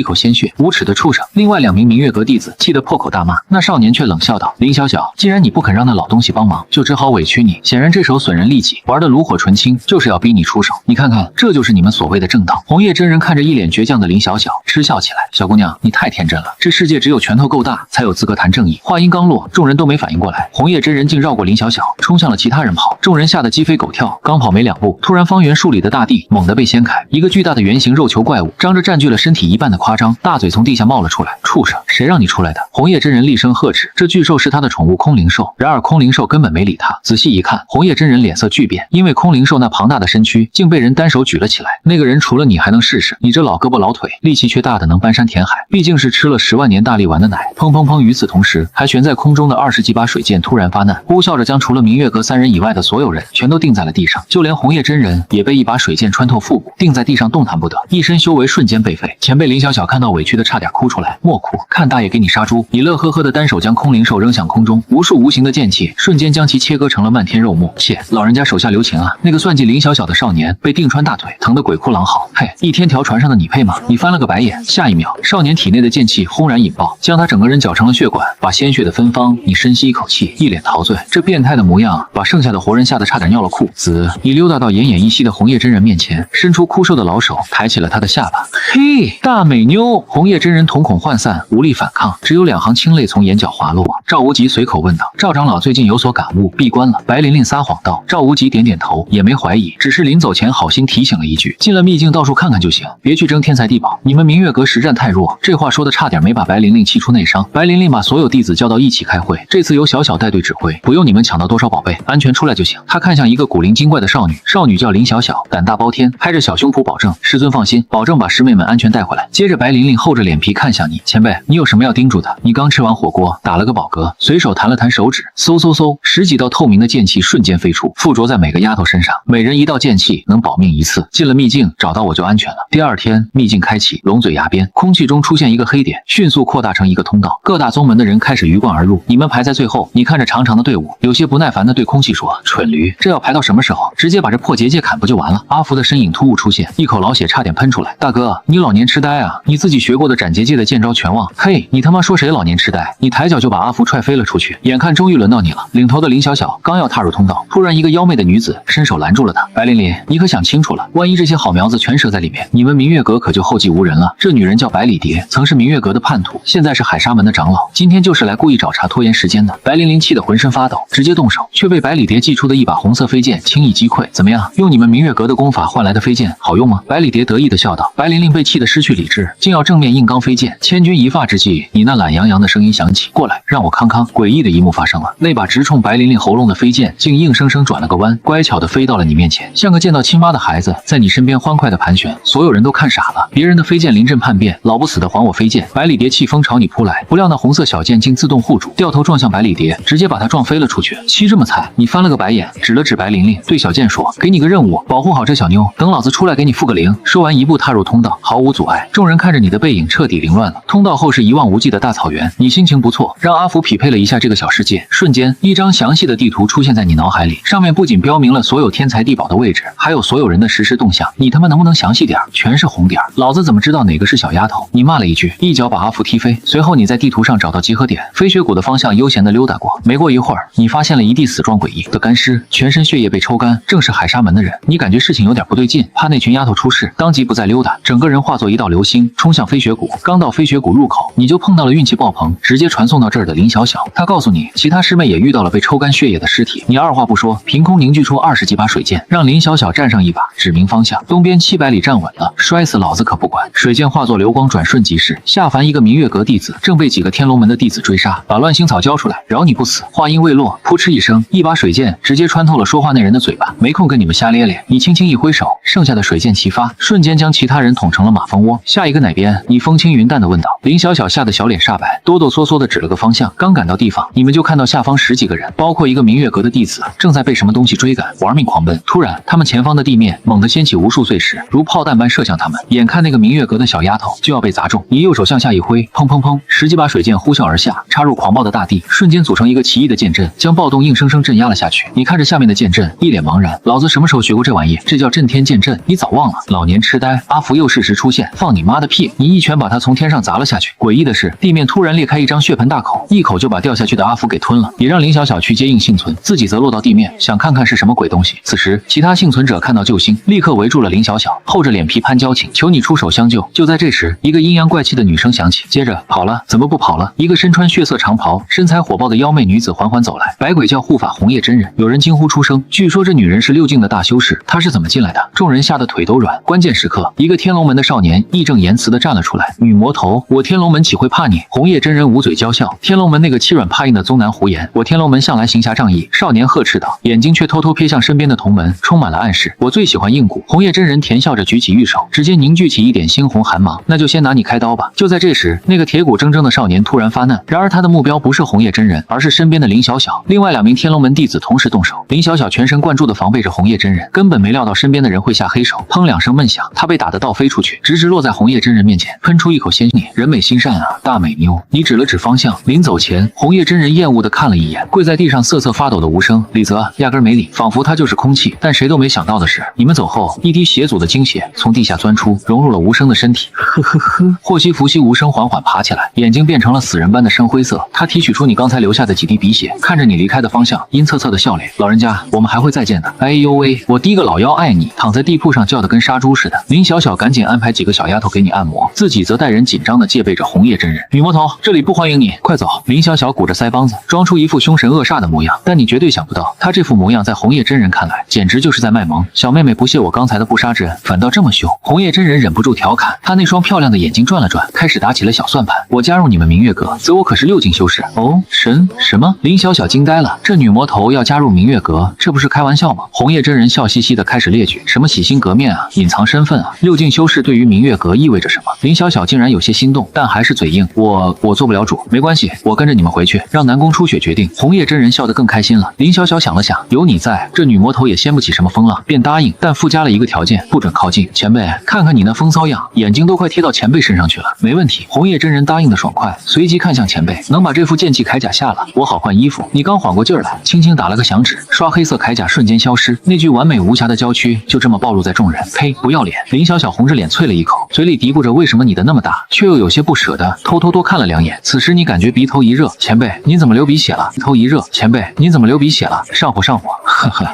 无耻的畜生！另外2名明月阁弟子气得破口大骂，那少年却冷笑道：“林小小，既然你不肯让那老东西帮忙，就只好委屈你。显然这手损人利己，玩的炉火纯青，就是要逼你出手。你看看，这就是你们所谓的正道。”红叶真人看着一脸倔强的林小小，嗤笑起来：“小姑娘，你太天真了，这世界只有拳头够大，才有资格谈正义。”话音刚落，众人都没反应过来，红叶真人竟绕过林小小，冲向了其他人跑。众人吓得鸡飞狗跳，刚跑没2步，突然方圆数里的大地猛地被掀开，一个巨大的圆形肉球怪物张着占据了身体一半的夸张大嘴从地下冒了出来，畜生，谁让你出来的？红叶真人厉声呵斥。这巨兽是他的宠物空灵兽，然而空灵兽根本没理他。仔细一看，红叶真人脸色巨变，因为空灵兽那庞大的身躯竟被人单手举了起来。那个人除了你还能试试？你这老胳膊老腿，力气却大的能搬山填海，毕竟是吃了10万年大力丸的奶。砰砰砰！与此同时，还悬在空中的20几把水箭突然发难，呼啸着将除了明月阁3人以外的所有人全都钉在了地上，就连红叶真人也被一把水箭穿透腹部，钉在地上动弹不得，一身修为瞬间被废。前辈林小小看到委屈的差点哭出来，莫哭，看大爷给你杀猪！你乐呵呵的单手将空灵兽扔向空中，无数无形的剑气瞬间将其切割成了漫天肉末。切，老人家手下留情啊！那个算计林小小的少年被钉穿大腿，疼得鬼哭狼嚎。嘿，一天条船上的你配吗？你翻了个白眼。下一秒，少年体内的剑气轰然引爆，将他整个人搅成了血管，把鲜血的芬芳。你深吸一口气，一脸陶醉，这变态的模样把剩下的活人吓得差点尿了裤子。你溜达到奄奄一息的红叶真人面前，伸出枯瘦的老手抬起了他的下巴。嘿，大美妞！红叶真人瞳孔涣散，无力反抗，只有2行清泪从眼角滑落。赵无极随口问道：“赵长老最近有所感悟，闭关了？”白琳琳撒谎道。赵无极点点头，也没怀疑，只是临走前好心提醒了一句：“进了秘境到处看看就行，别去争天才地宝。你们明月阁实战太弱。”这话说的差点没把白琳琳气出内伤。白琳琳把所有弟子叫到一起开会，这次由小小带队指挥，不用你们抢到多少宝贝，安全出来就行。他看向一个古灵精怪的少女，少女叫林小小，胆大包天，拍着小胸脯保证：“师尊放心，保证把师妹们安全带回来。”接着白琳琳厚着脸皮看向你，前辈，你有什么要叮嘱的？你刚吃完火锅，打了个饱嗝，随手弹了弹手指，嗖嗖嗖，10几道透明的剑气瞬间飞出，附着在每个丫头身上，每人1道剑气能保命1次。进了秘境，找到我就安全了。第2天，秘境开启，龙嘴崖边，空气中出现一个黑点，迅速扩大成一个通道，各大宗门的人开始鱼贯而入，你们排在最后。你看着长长的队伍，有些不耐烦地对空气说：“蠢驴，这要排到什么时候？直接把这破结界砍不就完了？”阿福的身影突兀出现，一口老血差点喷出来。大哥，你老年痴呆啊？你自己学过的斩结界的剑招全忘？嘿，你他妈说谁老年痴呆？你抬脚就把阿福踹飞了出去。眼看终于轮到你了，领头的林小小刚要踏入通道，突然一个妖媚的女子伸手拦住了他。白琳琳，你可想清楚了，万一这些好苗子全折在里面，你们明月阁可就后继无人了。这女人叫百里蝶，曾是明月阁的叛徒，现在是海沙门的长老，今天就是来故意找茬拖延时间的。白琳琳气得浑身发抖，直接动手，却被百里蝶祭出的一把红色飞剑轻易击溃。怎么样，用你们明月阁的功法换来的飞剑好用吗？百里蝶得意地笑道。白琳琳被气得失去理智，竟要正面硬刚飞剑。千钧一发之际，你那懒洋洋的声音响起，过来，让我康康。诡异的一幕发生了，那把直冲白琳琳喉咙的飞剑竟硬生生转了个弯，乖巧地飞到了你面前，像个见到亲妈的孩子，在你身边欢快地盘旋。所有人都看傻了，别人的飞剑临阵叛变，老不死的还我飞剑！百里蝶气风朝你扑来，不料那红色小剑竟自动护住，掉头撞向百里蝶，直接把她撞飞了出去。漆这么惨，你翻了个白眼，指了指白琳琳，对小剑说：“给你个任务，保护好这小妞，等老子出来给你复个灵。”说完一步踏入通道，毫无阻碍。众人看着你的背影彻底凌乱了，通道后是一望无际的大草原。你心情不错，让阿福匹配了一下这个小世界，瞬间一张详细的地图出现在你脑海里，上面不仅标明了所有天才地宝的位置，还有所有人的实时动向。你他妈能不能详细点？全是红点，老子怎么知道哪个是小丫头？你骂了一句，一脚把阿福踢飞。随后你在地图上找到集合点，飞雪谷的方向悠闲地溜达过。没过一会儿，你发现了一地死状诡异的干尸，全身血液被抽干，正是海沙门的人。你感觉事情有点不对劲，怕那群丫头出事，当即不再溜达，整个人化作一道流星冲向飞雪谷。刚到飞雪谷入口，你就碰到了运气爆棚，直接传送到这儿的林小小。他告诉你，其他师妹也遇到了被抽干血液的尸体。你二话不说，凭空凝聚出20几把水箭，让林小小站上一把，指明方向，东边700里站稳了，摔死老子可不管。水箭化作流光，转瞬即逝。下凡一个明月阁弟子正被几个天龙门的弟子追杀，把乱星草交出来，饶你不死。话音未落，扑哧一声，一把水箭直接穿透了说话那人的嘴巴。没空跟你们瞎咧咧，你轻轻一挥手，剩下的水箭齐发，瞬间将其他人捅成了马蜂窝。下一个哪边？你风轻云淡地问道。林小小吓得小脸煞白，哆哆嗦嗦地指了个方向。刚赶到地方，你们就看到下方10几个人，包括一个明月阁的弟子，正在被什么东西追赶，玩命狂奔。突然，他们前方的地面猛地掀起无数碎石，如炮弹般射向他们。眼看那个明月阁的小丫头就要被砸中，你右手向下一挥，砰砰砰，10几把水箭呼啸而下，插入狂暴的大地，瞬间组成一个奇异的剑阵，将暴动硬生生镇压了下去。你看着下面的剑阵，一脸茫然，老子什么时候学过这玩意？这叫震天剑阵，你早忘了？老年痴呆！阿福又适时出现，放你妈的屁！你一拳把他从天上砸了下去。诡异的是，地面突然裂开一张血盆大口，一口就把掉下去的阿福给吞了，也让林小小去接应幸存，自己则落到地面，想看看是什么鬼东西。此时，其他幸存者看到救星，立刻围住了林小小，厚着脸皮攀交情，求你出手相救。就在这时，一个阴阳怪气的女声响起，接着跑了？怎么不跑了？一个身穿血色长袍、身材火爆的妖媚女子缓缓走来，百鬼教护法红叶真人。有人惊呼出声，据说这女人是6境的大修士，她是怎么进来的？众人吓得腿都软。关键时刻，一个天龙门的少年义正言辞地站了出来：“女魔头，我我天龙门岂会怕你？红叶真人捂嘴娇笑。天龙门那个欺软怕硬的宗南胡言，我天龙门向来行侠仗义。少年呵斥道，眼睛却偷偷瞥向身边的同门，充满了暗示。我最喜欢硬骨。红叶真人甜笑着举起玉手，指尖凝聚起一点猩红寒芒。那就先拿你开刀吧。就在这时，那个铁骨铮铮的少年突然发难，然而他的目标不是红叶真人，而是身边的林小小。另外2名天龙门弟子同时动手，林小小全神贯注地防备着红叶真人，根本没料到身边的人会下黑手。砰2声闷响，他被打得倒飞出去，直直落在红叶真人面前，喷出一口鲜血。人美心善啊，大美妞！你指了指方向。临走前，红叶真人厌恶地看了一眼跪在地上瑟瑟发抖的无声。李泽压根没理，仿佛他就是空气。但谁都没想到的是，你们走后，一滴血祖的精血从地下钻出，融入了无声的身体。呵呵呵。霍希伏羲无声缓缓爬起来，眼睛变成了死人般的深灰色。他提取出你刚才留下的几滴鼻血，看着你离开的方向，阴恻恻的笑脸。老人家，我们还会再见的。哎呦喂，我滴个老妖爱你！躺在地铺上叫得跟杀猪似的。林小小赶紧安排几个小丫头给你按摩，自己则带人紧张地戒备着红叶真人。女魔头，这里不欢迎你，快走！林小小鼓着腮帮子，装出一副凶神恶煞的模样。但你绝对想不到，她这副模样在红叶真人看来，简直就是在卖萌。小妹妹不屑我刚才的不杀之恩，反倒这么凶。红叶真人忍不住调侃，他那双漂亮的眼睛转了转，开始打起了小算盘。我加入你们明月阁，则我可是6境修士。哦，什么？林小小惊呆了，这女魔头要加入明月阁，这不是开玩笑吗？红叶真人笑嘻嘻的开始列举，什么洗心革面啊，隐藏身份啊，6境修士对于明月阁意味着什么？林小小竟然有些心动，但还是嘴硬，我做不了主，没关系，我跟着你们回去，让南宫初雪决定。红叶真人笑得更开心了。林小小想了想，有你在，这女魔头也掀不起什么风浪，便答应，但附加了一个条件，不准靠近。前辈，看看你那风骚样，眼睛都快贴到前辈身上去了。没问题，红叶真人答应的爽快，随即看向前辈，能把这副剑气铠甲下了，我好换衣服。你刚缓过劲儿来，轻轻打了个响指，刷黑色铠甲瞬间消失，那具完美无瑕的娇躯就这么暴露在众人。呸，不要脸！林小小红着脸啐了一口，嘴里嘀咕着为什么你的那么大，却又有些不舍得，偷偷多看了2眼。此时你感觉鼻头一热，前辈您怎么流鼻血了？鼻头一热，前辈您怎么流鼻血了？上火，呵呵。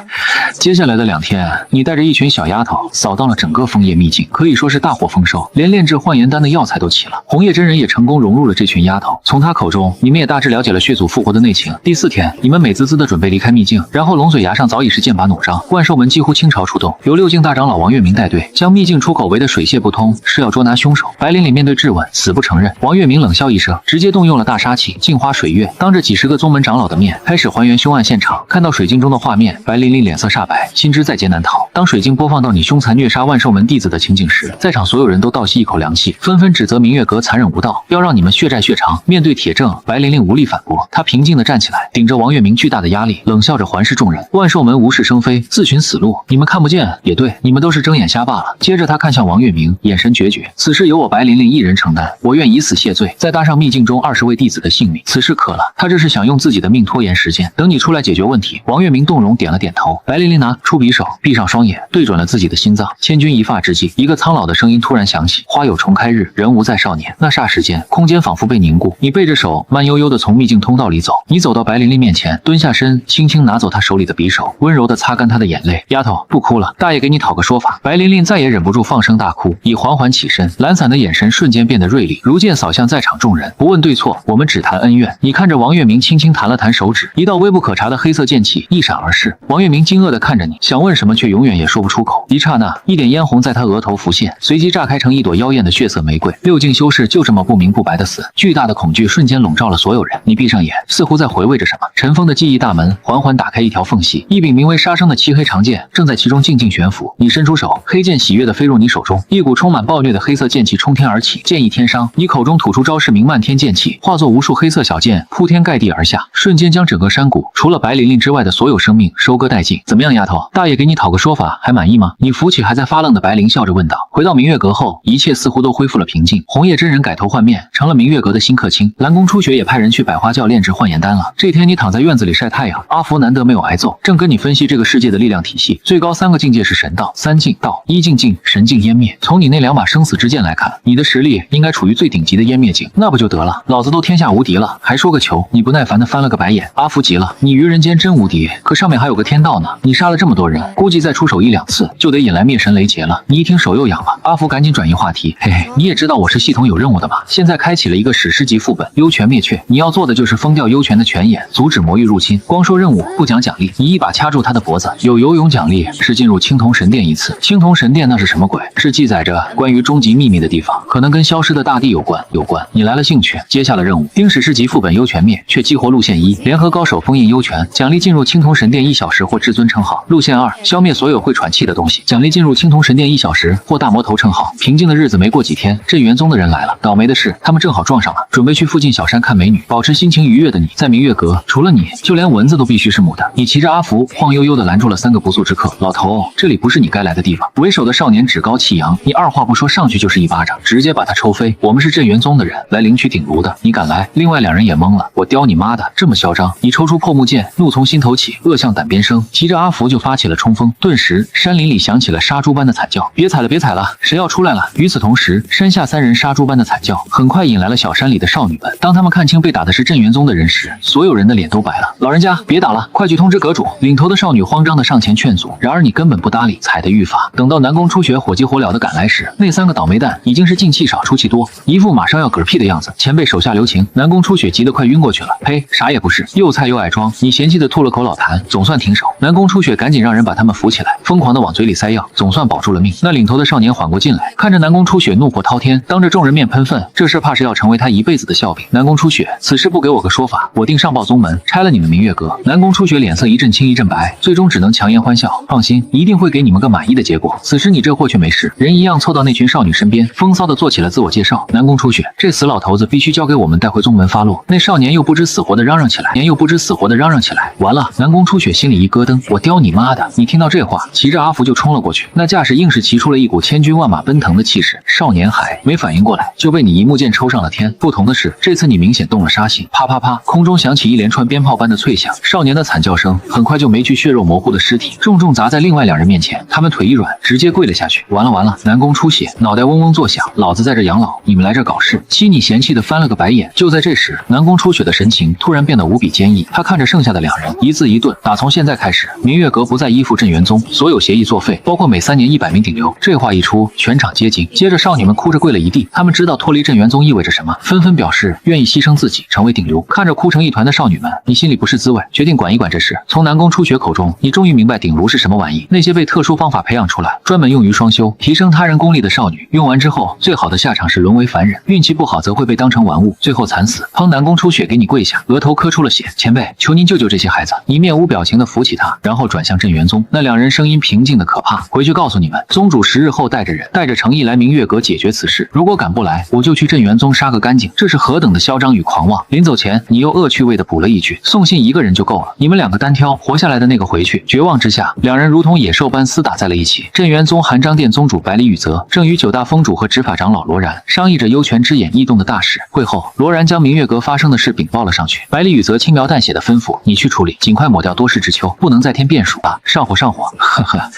接下来的2天，你带着一群小丫头扫荡了整个枫叶秘境，可以说是大获丰收，连炼制幻颜丹的药材都齐了。红叶真人也成功融入了这群丫头，从他口中，你们也大致了解了血祖复活的内情。第4天，你们美滋滋的准备离开秘境，然后龙嘴崖上早已是剑拔弩张，万兽门几乎倾巢出动，由6境大长老王月明带队，将秘境出口围得水泄不通，是要捉拿凶手。白琳琳面对质问，死不承认。王月明冷笑一声，直接动用了大杀器镜花水月，当着几10个宗门长老的面，开始还原凶案现场。看到水镜中的画面，白琳琳脸色煞白，心知在劫难逃。当水镜播放到你凶残虐杀万兽门弟子的情景时，在场所有人都倒吸一口凉气，纷纷指责明月阁残忍无道，要让你们血债血偿。面对铁证，白琳琳无力反驳，她平静地站起来，顶着王月明巨大的压力，冷笑着环视众人。万兽门无事生非，自寻死路，你们看不见也对，你们都是睁眼瞎罢了。接着他看向王月明，眼神决绝，此事由我白琳琳一人承担，我愿以死谢罪，再搭上秘境中20位弟子的性命。此事可了，他这是想用自己的命拖延时间，等你出来解决问题。王月明动容点了点头。白琳琳拿出匕首，闭上双眼，对准了自己的心脏。千钧一发之际，一个苍老的声音突然响起：花有重开日，人无再少年。那霎时间，空间仿佛被凝固，你背着手慢悠悠地从秘境通道里走。你走到白琳琳面前，蹲下身，轻轻拿走她手里的匕首，温柔地擦干她的眼泪。丫头，不哭了，大爷给你讨个说法。白琳琳再也忍不住放声大哭，已缓缓起身，懒散的眼神瞬间变得锐利，如剑扫向在场众人。不问对错，我们只谈恩怨。你看着王月明轻轻弹了弹手指，一道微不可察的黑色剑气一闪而逝。王月明惊愕地看着你，想问什么却永远也说不出口。一刹那，一点嫣红在他额头浮现，随即炸开成一朵妖艳的血色玫瑰。6境修士就这么不明不白的死，巨大的恐惧瞬间笼罩了所有人。你闭上眼，似乎在回味着什么。尘封的记忆大门缓缓打开一条缝隙，一柄名为杀生的漆黑长剑正在其中静静悬浮。你伸出手，黑剑喜悦地飞入你手中，一股充满暴虐的黑色剑气冲天而起，剑意天伤。你口中吐出招式名漫天剑气，化作无数黑色小剑铺天盖地而下，瞬间将整个山谷除了白琳琳之外的所有生命收割殆尽。怎么样，丫头，大爷给你讨个说法，还满意吗？你扶起还在发愣的白灵，笑着问道。回到明月阁后，一切似乎都恢复了平静。红叶真人改头换面，成了明月阁的新客卿。蓝宫初雪也派人去百花教炼制幻颜丹了。这天你躺在院子里晒太阳，阿福难得没有挨揍，正跟你分析这个世界的力量体系，最高3个境界是神道、3境道、1境境，神境湮灭。从你那2把生死之剑来看，你的实力应该处于最顶级的湮灭境，那不就得了？老子都天下无敌了，还说个球？你不耐烦地翻了个白眼。阿福急了，你于人间真无敌，可上面还有个天道呢，你杀了这么多人，估计再出手1、2次就得引来灭神雷劫了。你一听手又痒了，阿福赶紧转移话题，嘿嘿，你也知道我是系统有任务的嘛，现在开启了一个史诗级副本幽泉灭却，你要做的就是封掉幽泉的泉眼，阻止魔域入侵。光说任务不讲奖励，你一把掐住他的脖子。有游泳奖励，是进入青铜神殿1次。青铜神殿那是什么鬼？是记载着关于终极秘密的地方，可能跟消失的大大帝有关，有关。你来了兴趣，接下了任务。丁史诗集副本幽泉灭，却激活路线1，联合高手封印幽泉，奖励进入青铜神殿1小时或至尊称号。路线2，消灭所有会喘气的东西，奖励进入青铜神殿1小时或大魔头称号。平静的日子没过几天，镇元宗的人来了。倒霉的是，他们正好撞上了，准备去附近小山看美女。保持心情愉悦的你，在明月阁，除了你，就连蚊子都必须是母的。你骑着阿福，晃悠悠地拦住了3个不速之客。老头，这里不是你该来的地方。为首的少年趾高气扬，你二话不说上去就是一巴掌，直接把他抽飞。我们是镇元宗的人，来领取鼎炉的，你敢来？另外2人也懵了，我雕你妈的，这么嚣张！你抽出破木剑，怒从心头起，恶向胆边生，骑着阿福就发起了冲锋。顿时，山林里响起了杀猪般的惨叫，别踩了，别踩了，谁要出来了？与此同时，山下3人杀猪般的惨叫，很快引来了小山里的少女们。当他们看清被打的是镇元宗的人时，所有人的脸都白了。老人家，别打了，快去通知阁主！领头的少女慌张地上前劝阻，然而你根本不搭理，踩得愈发。等到南宫初雪火急火燎地赶来时，那3个倒霉蛋已经是进气少出气多，一副马上要嗝屁的样子。前辈手下留情！南宫初雪急得快晕过去了。呸，啥也不是，又菜又爱装。你嫌弃的吐了口老痰，总算停手。南宫初雪赶紧让人把他们扶起来，疯狂地往嘴里塞药，总算保住了命。那领头的少年缓过劲来，看着南宫初雪怒火滔天，当着众人面喷粪，这事怕是要成为他一辈子的笑柄。南宫初雪，此事不给我个说法，我定上报宗门，拆了你们明月阁。南宫初雪脸色一阵青一阵白，最终只能强颜欢笑。放心，一定会给你们个满意的结果。此时你这货却没事，人一样凑到那群少女身边，风骚地做起了自我介绍。南宫初雪，这死老头子必须交给我们带回宗门发落。那少年又不知死活地嚷嚷起来，完了！南宫初雪心里一咯噔，我雕你妈的！你听到这话，骑着阿福就冲了过去，那架势硬是骑出了一股千军万马奔腾的气势。少年还没反应过来，就被你一木剑抽上了天。不同的是，这次你明显动了杀心。啪啪啪，空中响起一连串鞭炮般的脆响，少年的惨叫声很快就没去血肉模糊的尸体重重砸在另外2人面前，他们腿一软，直接跪了下去。完了完了！南宫出血，脑袋嗡嗡作响，老子在这养老，你们来这搞事！妻你嫌弃的翻了个白眼。就在这时，南宫出血的神情突然变得无比坚毅，他看着剩下的2人，一字一顿：打从现在开始，明月阁不再依附镇元宗，所有协议作废，包括每3年100名顶流。这话一出，全场皆惊。接着少女们哭着跪了一地，他们知道脱离镇元宗意味着什么，纷纷表示愿意牺牲自己成为顶流。看着哭成一团的少女们，你心里不是滋味，决定管一管这事。从南宫初雪口中，你终于明白顶炉是什么玩意。那些被特殊方法培养出来，专门用于双修、提升他人功力的少女，用完之后，最好的下场是沦为凡人，运气不好则会被当成玩物，最后惨死。砰！南宫初雪给你跪下，额头磕出了血。前辈，求您救救这些孩子。你面无表情地扶起他，然后转向镇元宗。那2人声音平静的可怕，回去告诉你们，宗主10日后带着诚意来明月阁解决此事。如果赶不来，我就去镇元宗杀个干净。这是何等的嚣张与狂妄！临走前，你又恶趣味地补了一句：送信1个人就够了，你们2个单挑，活下来的那个回去。绝望之下，2人如同野兽般厮打在了一起。镇元宗寒章殿宗主百里雨泽正与9大峰主和执法长老罗然商议着幽泉之眼异动的大事。会后，罗然将明月阁发生的事禀报了上去。百里雨泽轻描淡写的吩咐你去处理，尽快抹掉多事之秋，不能再添变数啊！上火！呵呵。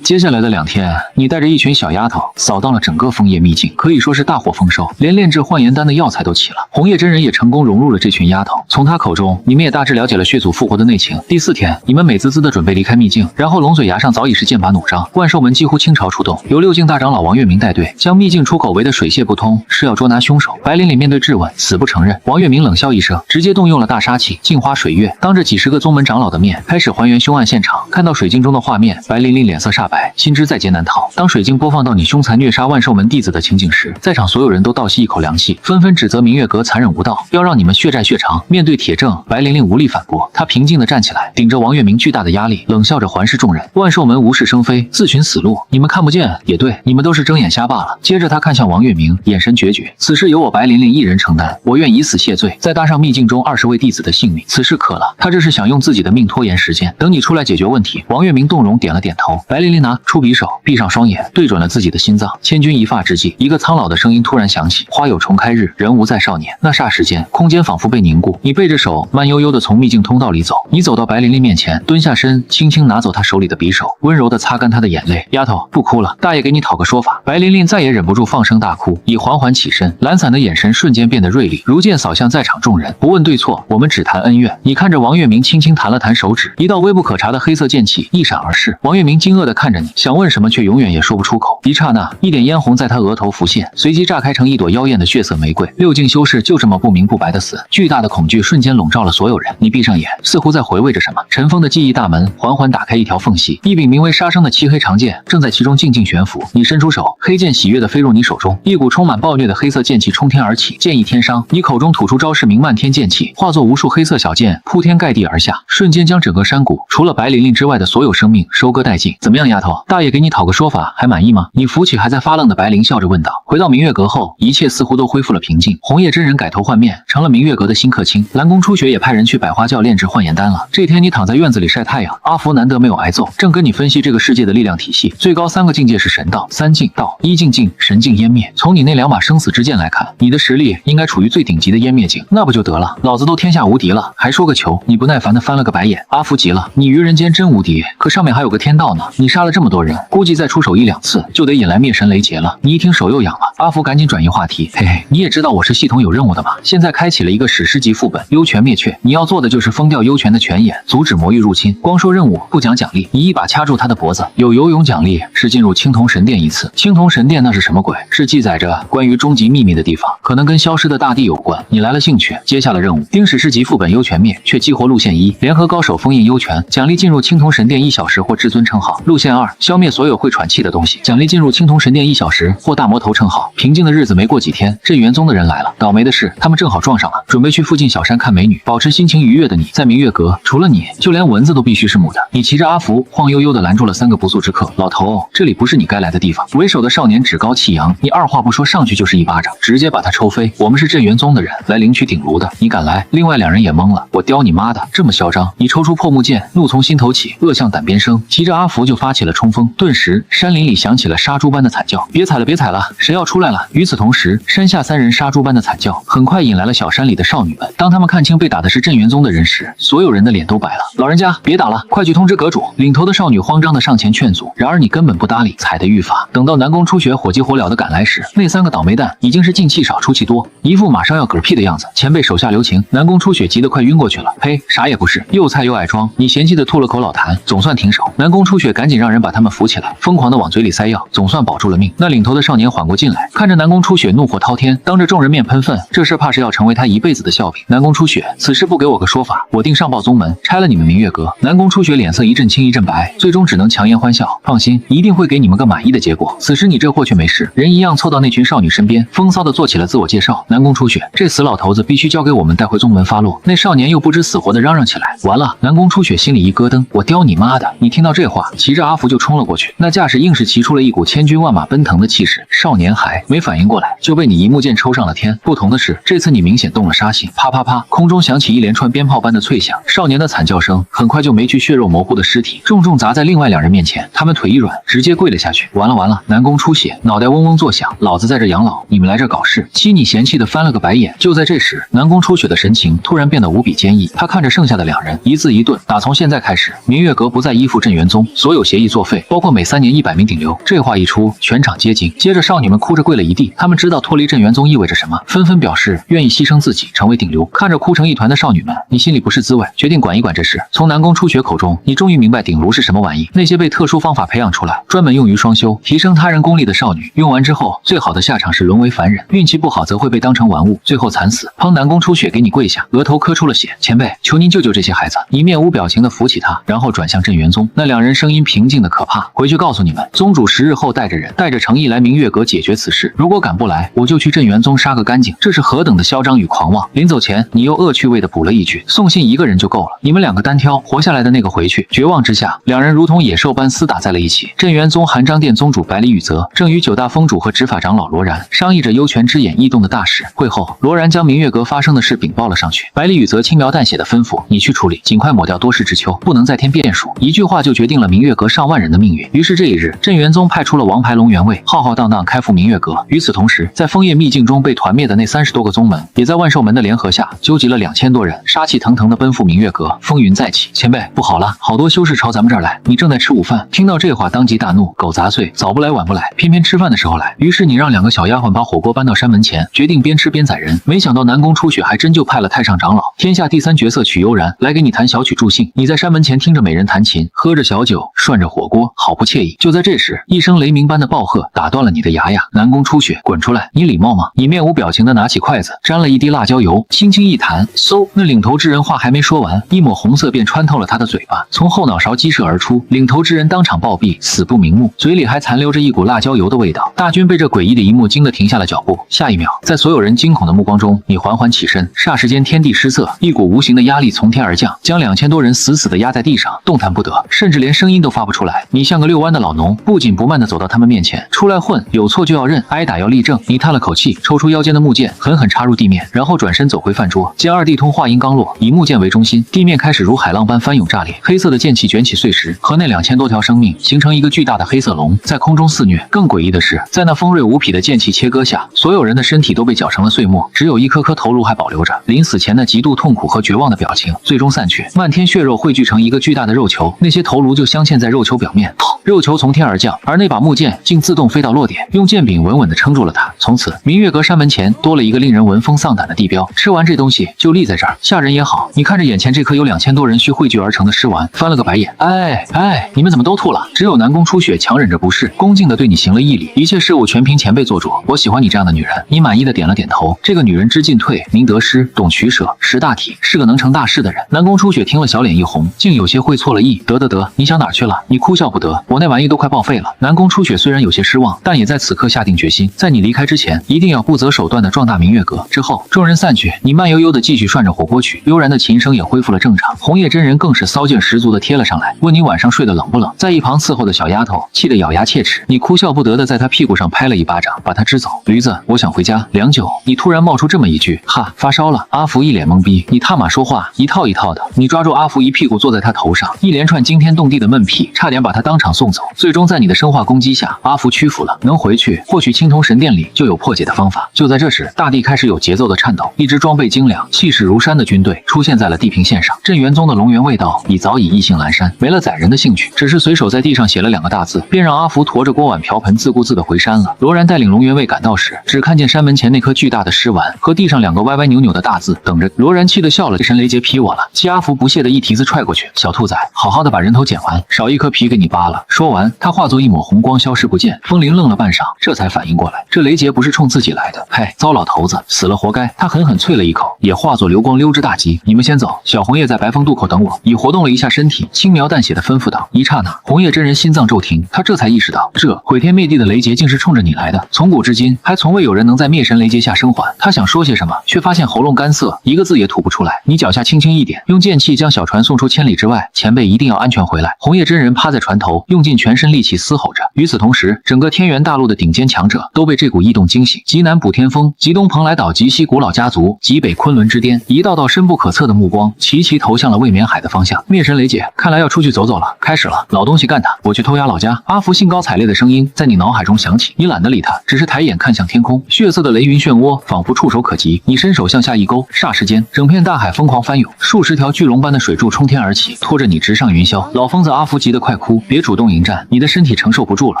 接下来的2天，你带着一群小丫头扫荡了整个枫叶秘境，可以说是大获丰收，连炼制幻颜丹的药材都齐了。红叶真人也成功融入了这群丫头，从他口中，你们也大致了解了血祖复活的内情。第4天，你们美滋滋的准备离开秘境，然后龙嘴崖上早已是剑拔弩张，万兽门几乎倾巢出动，由6境大长老王月明带队，将秘境出口围得水泄不通，是要捉拿凶手。白琳琳面对质问，死不承认。王月明冷笑一声，直接动用了大杀器镜花水月，当着几10个宗门长老的面，开始还原凶案现场。看到水镜中的画面，白琳琳脸色煞白，心知在劫难逃。当水镜播放到你凶残虐杀万兽门弟子的情景时，在场所有人都倒吸一口凉气，纷纷指责明月阁残忍无道，要让你们血债血偿。面对铁证，白琳琳无力反驳，她平静地站起来，顶着王月明巨大的压力，冷笑着环视众人。万兽门无事生非，自寻死路，你们看不见也对，你们都是睁眼瞎罢了。接着他看向王月明，眼神决绝，此事由我白琳琳一人承担，我愿以死谢罪，再搭上秘境中20位弟子的性命。此事可了，他这是想用自己的命拖延时间，等你出来解决问题。王月明动容点了点头。白琳琳拿出匕首，闭上双眼，对准了自己的心脏。千钧一发之际，一个苍老的声音突然响起：花有重开日，人无再少年。那霎时间，空间仿佛被凝固，你背着手慢悠悠地从秘境通道里走。你走到白琳琳面前，蹲下身，轻轻拿走她手里的匕首，温柔地擦干她的眼泪。丫头，不哭了，大爷给你讨个说法。白琳琳再也忍不住放声大哭，已缓缓起身，懒散的眼神瞬间变得锐利，如剑扫向在场众人。不问对错，我们只谈恩怨。你看着王月明轻轻弹了弹手指，一道微不可察的黑色剑气一闪而逝。王月明惊愕地看着你，想问什么却永远也说不出口。一刹那，一点嫣红在他额头浮现，随即炸开成一朵妖艳的血色玫瑰。6境修士就这么不明不白的死，巨大的恐惧瞬间笼罩了所有人。你闭上眼，似乎在回味着什么。尘封的记忆大门缓缓打开一条缝隙，一柄名为杀生的漆黑长剑正在其中静静悬浮。你伸出手，黑剑喜悦地飞入你手中，一股充满暴虐的黑色剑气冲天而起，剑意天伤。你口中吐出招式名漫天剑气，化作无数黑色小剑铺天盖地而下，瞬间将整个山谷除了白玲玲之外的所有生命收割殆尽。怎么样，丫头，大爷给你讨个说法，还满意吗？你扶起还在发愣的白灵，笑着问道。回到明月阁后，一切似乎都恢复了平静。红叶真人改头换面，成了明月阁的新客卿。蓝宫初雪也派人去百花教炼制幻颜丹了。这天你躺在院子里晒太阳，阿福难得没有挨揍，正跟你分析这个世界的力量体系。最高3个境界是神道、三境道、一境境，神境湮灭。从你那2把生死之剑来看，你的实力应该处于最顶级的湮灭境，那不就得了？老子都天下无敌了，还说个球？你不耐烦地翻了个白眼。阿福急了，你于人间真无敌，可上面还有个天道呢。你杀了这么多人，估计再出手1、2次就得引来灭神雷劫了。你一听手又痒了。阿福赶紧转移话题，嘿嘿，你也知道我是系统有任务的嘛？现在开启了一个史诗级副本幽泉灭却，你要做的就是封掉幽泉的泉眼，阻止魔域入侵。光说任务不讲奖励，你一把掐住他的脖子。有游泳奖励，是进入青铜神殿1次。青铜神殿那是什么鬼？是记载着关于终极秘密的地方，可能跟消失的大地有关。你来了兴趣，接下了任务，丁史诗级副本幽泉灭却激活路线1，联合高手封印幽泉，奖励进入青铜神殿1小时或至尊称号。路线2，消灭所有会喘气的东西，奖励进入青铜神殿1小时或大魔头称号。平静的日子没过几天，镇元宗的人来了。倒霉的是，他们正好撞上了，准备去附近小山看美女。保持心情愉悦的你，在明月阁，除了你，就连蚊子都必须是母的。你骑着阿福，晃悠悠地拦住了3个不速之客。老头，这里不是你该来的地方。为首的少年趾高气扬，你二话不说上去就是一巴掌，直接把他抽飞。我们是镇元宗的人，来领取鼎炉的，你敢来？另外2人也懵了，我叼你妈的，这么嚣张！你抽出破木剑，怒从心头起，恶向胆边生，骑着阿福就发起了冲锋。顿时，山林里响起了杀猪般的惨叫，别踩了，别踩了，谁要出来了？与此同时，山下3人杀猪般的惨叫，很快引来了小山里的少女们。当他们看清被打的是镇元宗的人时，所有人的脸都白了。老人家，别打了，快去通知阁主！领头的少女慌张地上前劝阻，然而你根本不搭理，踩得愈发。等到南宫初雪火急火燎地赶来时，那3个倒霉蛋已经是进气少出气多，一副马上要嗝屁的样子。前辈手下留情！南宫初雪急得快晕过去了。呸，啥也不是，又菜又爱装。你嫌弃地吐了口老痰，总算停手。南宫初雪赶紧让人把他们扶起来，疯狂地往嘴里塞药，总算保住了命。那领头的少年缓过劲来，看着南宫初雪怒火滔天，当着众人面喷粪，这事怕是要成为他一辈子的笑柄。南宫初雪，此事不给我个说法，我定上报宗门，拆了你们明月阁。南宫初雪脸色一阵青一阵白，最终只能强颜欢笑。放心，一定会给你们个满意的结果。此时你这货却没事，人一样凑到那群少女身边，风骚地做起了自我介绍。南宫初雪，这死老头子必须交给我们带回宗门发落。那少年又不知死活地嚷嚷起来。完了，南宫初雪心里一咯噔，我叼你妈的！你听到这话，骑着阿福就冲了过去，那架势硬是骑出了一股千军万马奔腾的气势。少年还没反应过来，就被你一木剑抽上了天。不同的是，这次你明显动了杀心。啪啪啪，空中响起一连串鞭炮般的脆响，少年的惨叫声很快就没去血肉模糊的尸体重重砸在另外2人面前，他们腿一软，直接跪了下去。完了完了，南宫出血，脑袋嗡嗡作响，老子在这养老，你们来这搞事！妻你嫌弃的翻了个白眼。就在这时，南宫出血的神情突然变得无比坚毅，他看着剩下的2人，一字一顿：打从现在开始，明月阁不再依附镇元宗，所有协议作废，包括每3年100名顶流。这话一出，全场皆惊。接着少女们哭着跪了一地，他们知道脱离镇元宗意味着什么，纷纷表示愿意牺牲自己成为顶流。看着哭成一团的少女们，你心里不是滋味，决定管一管这事。从南宫初雪口中，你终于明白顶炉是什么玩意。那些被特殊方法培养出来，专门用于双修、提升他人功力的少女，用完之后，最好的下场是沦为凡人，运气不好则会被当成玩物，最后惨死。砰！南宫初雪给你跪下，额头磕出了血。前辈，求您救救这些孩子。你面无表情地扶起他，然后转向镇元宗。那2人声音平静的可怕，回去告诉你们，宗主10日后带着人，带着诚意来明月阁解决此事。如果赶不来，我就去镇元宗杀个干净。这是何等的嚣张与狂妄！临走前，你又恶趣味地补了一句：送信1个人就够了。你们2个单挑，活下来的那个回去。绝望之下，2人如同野兽般厮打在了一起。镇元宗含章殿宗主百里雨泽正与9大峰主和执法长老罗然商议着幽泉之眼异动的大事。会后，罗然将明月阁发生的事禀报了上去。百里雨泽轻描淡写的吩咐：你去处理，尽快抹掉多事之秋，不能再添变数。一句话就决定了明月阁上万人的命运。于是这一日，镇元宗派出了王牌龙元卫，浩浩荡荡开赴明月阁。与此同时，在枫叶秘境中被团灭的那30多个宗门，也在万寿门的联合下，纠集了2000多人，杀气腾腾地奔赴明月阁。风云再起，前辈，不好了，好多修士朝咱们这儿来，你正在吃午饭。听到这话，当即大怒，狗杂碎，早不来晚不来，偏偏吃饭的时候来。于是你让2个小丫鬟把火锅搬到山门前，决定边吃边宰人。没想到南宫初雪还真就派了太上长老，天下第3绝色曲悠然来给你弹小曲助兴。你在山门前听着美人弹琴，喝着小酒，涮着火锅，好不惬意。就在这时，一声雷鸣般的暴喝打断了你的牙牙。南宫初雪，滚出来！你礼貌吗？你面无表情地拿起筷子，沾了一滴辣椒油，轻轻一弹，嗖！那领头之人话还没说完，一抹红色便穿透了他的嘴巴，从后脑勺激射而出。领头之人当场暴毙，死不瞑目，嘴里还残留着一股辣椒油的味道。大军被这诡异的一幕惊地停下了脚步。下一秒，在所有人惊恐的目光中，你缓缓起身，霎时间天地失色，一股无形的压力从天而降，将2000多人死死地压在地上，动弹不得，甚至连声音都发不出来。你像个遛弯的老农，不紧不慢地走到他们面前，出来混，有错就要认，挨打要立正。你叹了口气，抽出腰间的木剑，狠狠插入地面，然后转身走回饭桌。剑二地通话音刚落，以木剑为中心，地面开始如海浪般翻涌炸裂，黑色的剑气卷起碎石和那2000多条生命形成一个巨大的黑色龙，在空中肆虐。更诡异的是，在那锋锐无匹的剑气切割下，所有人的身体都被绞成了碎末，只有一颗颗头颅还保留着。临死前的极度痛苦和绝望的表情最终散去，漫天血肉汇聚成一个巨大的肉球，那些头颅就镶嵌在肉球表面。肉球从天而降，而那把木剑竟自动飞到落点，用剑柄稳稳地撑住了它。从此，明月阁山门前多了一个令人闻风丧胆的地标。吃完这东西就立在这儿，吓人也好。你看着眼前这颗由2000多人须汇聚而成的尸丸，翻了个白眼。哎，你们怎么都吐了？只有南宫初雪强忍着不适，恭敬地对你行了一礼。一切事务全凭前辈做主，我喜欢你这样的女人。你满意的点了点头。这个女人知进退，明得失，懂取舍，识大体，是个能成大事的人。南宫初雪听了，小脸一红，竟有些会错了意。得，你想哪儿去了？你哭笑不得，我那玩意都快报废了。南宫初雪虽然有些失望，但也在此刻下定决心，在你离开之前，一定要不择手段地壮大明月阁。之后，众人散去，你慢悠悠地继续涮着火锅曲，悠然的琴声也恢复了正常。红叶真人更是骚劲十足地贴了上来，问你晚上睡得冷不冷。在一旁伺候的小丫头气得咬牙切齿，你哭笑不得地在她屁股上拍了一巴掌，把她支走。驴子，我想回家。良久，你突然冒出这么一句：哈，发烧了。阿福一脸懵逼，你他妈说话一套一套的。你抓住阿福一屁股坐在他头上，一连串惊天动地的闷屁，差点把他当场送走。最终在你的生化攻击下，阿福屈服了，能回去。或许青铜神殿里就有破解的方法。就在这时，大地开始有节奏的颤抖，一支装备精良、气势如山的军队出现在了地平线上。镇元宗的龙元卫道已早已意兴阑珊，没了宰人的兴趣，只是随手在地上写了2个大字，便让阿福驮着锅碗瓢盆自顾自地回山了。罗然带领龙元卫赶到时，只看见山门前那颗巨大的尸丸和地上2个歪歪扭扭的大字，等着。罗然气得笑了，这神雷劫劈我了。季阿福不屑的一蹄子踹过去，小兔崽，好好的把人头捡完，少一颗皮给你扒了。说完，他化作一抹红光消失不见。风铃愣了半晌，这才反应过来，这雷劫不是冲自己来的。嘿，糟老头子，死了活该。他狠狠啐了一口，也化作流光溜之大吉。你们先走，小红叶在白风渡口等我。已活动了一下身体，轻描淡写的吩咐道。一刹那，红叶真人心脏骤停，他这才意识到，这毁天灭地的雷劫竟是冲着你来的。从古至今，还从未有人能在灭神雷劫下生还。他想说些什么，却发现喉咙干涩，一个字也吐不出来。你脚下轻轻一点，用剑气将小船送出千里之外，前辈一定要安全回来。红叶真人趴在船头，用尽全身力气嘶吼着。与此同时，整个天元大陆的顶尖强者都被这股异动惊醒。极南补天峰，极东蓬莱岛，极西古老家族，极北昆仑之巅，一道道深不可测的目光齐齐投向了未眠海的方向。灭神雷劫，看来要出去走走了。开始了，老东西干他！我去偷鸭老家。阿福兴高采烈的声音在你脑海中响起，你懒得理他，只是抬眼看向天空，血色的雷云漩涡仿佛触手可及。你伸手向下一勾，霎时间，整片大海疯狂翻涌，数十条巨龙般的水柱冲天而起，拖着你直上云霄。老疯子阿福急得快哭，别主动迎战，你的身体承受不住了。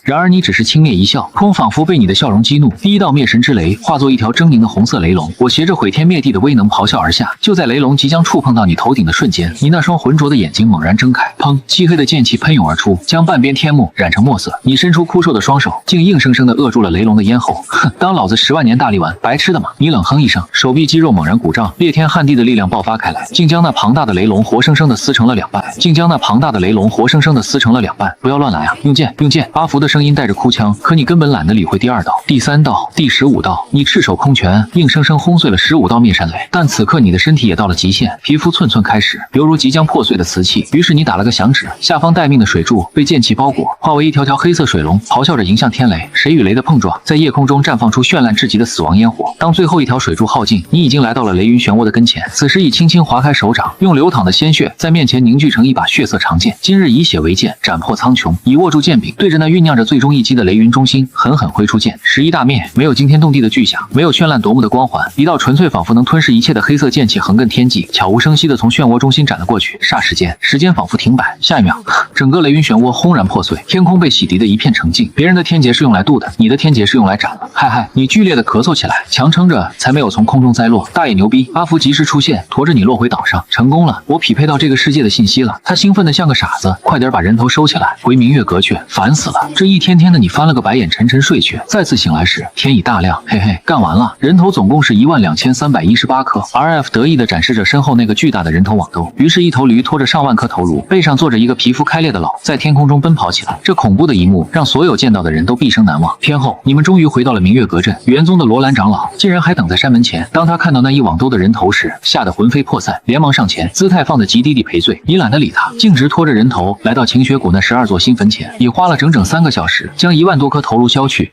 然而你只是轻蔑一笑，空仿佛被你的笑容激怒。第一道灭神之雷化作一条狰狞的红色雷龙，我携着毁天灭地的威能咆哮而下。就在雷龙即将触碰到你头顶的瞬间，你那双浑浊的眼睛猛然睁开，砰！漆黑的剑气喷涌而出，将半边天幕染成墨色。你伸出枯瘦的双手，竟硬生生地扼住了雷龙的咽喉。哼，当老子10万年大力丸，白吃的吗？你冷哼一声，手臂肌肉猛然鼓胀，裂天撼地的力量爆发开来，竟将那庞大的雷龙活生生地撕成了2半。不要乱来啊！用剑！阿福的声音带着哭腔，可你根本懒得理会第2道、第3道、第15道。你赤手空拳，硬生生轰碎了15道灭神雷。但此刻你的身体也到了极限，皮肤寸寸开始，犹如即将破碎的瓷器。于是你打了个响指，下方待命的水柱被剑气包裹，化为一条条黑色水龙，咆哮着迎向天雷。谁与雷的碰撞，在夜空中绽放出绚烂至极的死亡烟火。当最后一条水柱耗尽，你已经来到了雷云漩涡的跟前。此时已轻轻划开手掌，用流淌的鲜血在面前凝聚成一把血色长剑。今日以血为剑，斩破苍穹。已握住剑柄，对着那酝酿着最终一击的雷云中心狠狠挥出剑。11大灭，没有惊天动地的巨响，没有绚烂夺目的光环，一道纯粹仿佛能吞噬一切的黑色剑气横亘天际，悄无声息地从漩涡中心斩了过去。霎时间，时间仿佛停摆。下一秒，整个雷云漩涡轰然破碎，天空被洗涤的一片澄净。别人的天劫是用来渡的，你的天劫是用来斩了。嗨，你剧烈的咳嗽起来，强撑着才没有从空中栽落。大爷牛逼！阿福及时出现，驮着你落回岛上。成功了，我匹配到这个世界的信息了。他兴奋的像个傻子，快点把人头收起来，回明月阁去，烦死了。这一天天的你翻了个白眼，沉沉睡去。再次醒来时，天已大亮。嘿嘿，干完了。人头总共是12318颗。RF 得意地展示着身后那个巨大的人头网兜。于是，一头驴拖着上万颗头颅，背上坐着一个皮肤开裂的老，在天空中奔跑起来。这恐怖的一幕让所有见到的人都毕生难忘。天后，你们终终于回到了明月阁镇。元宗的罗兰长老竟然还等在山门前。当他看到那一网兜的人头时，吓得魂飞魄散，连忙上前，姿态放得极低地赔罪。你懒得理他，径直拖着人头来到晴雪谷那12座新坟前，已花了整整3个小时，将1万多颗头颅削去，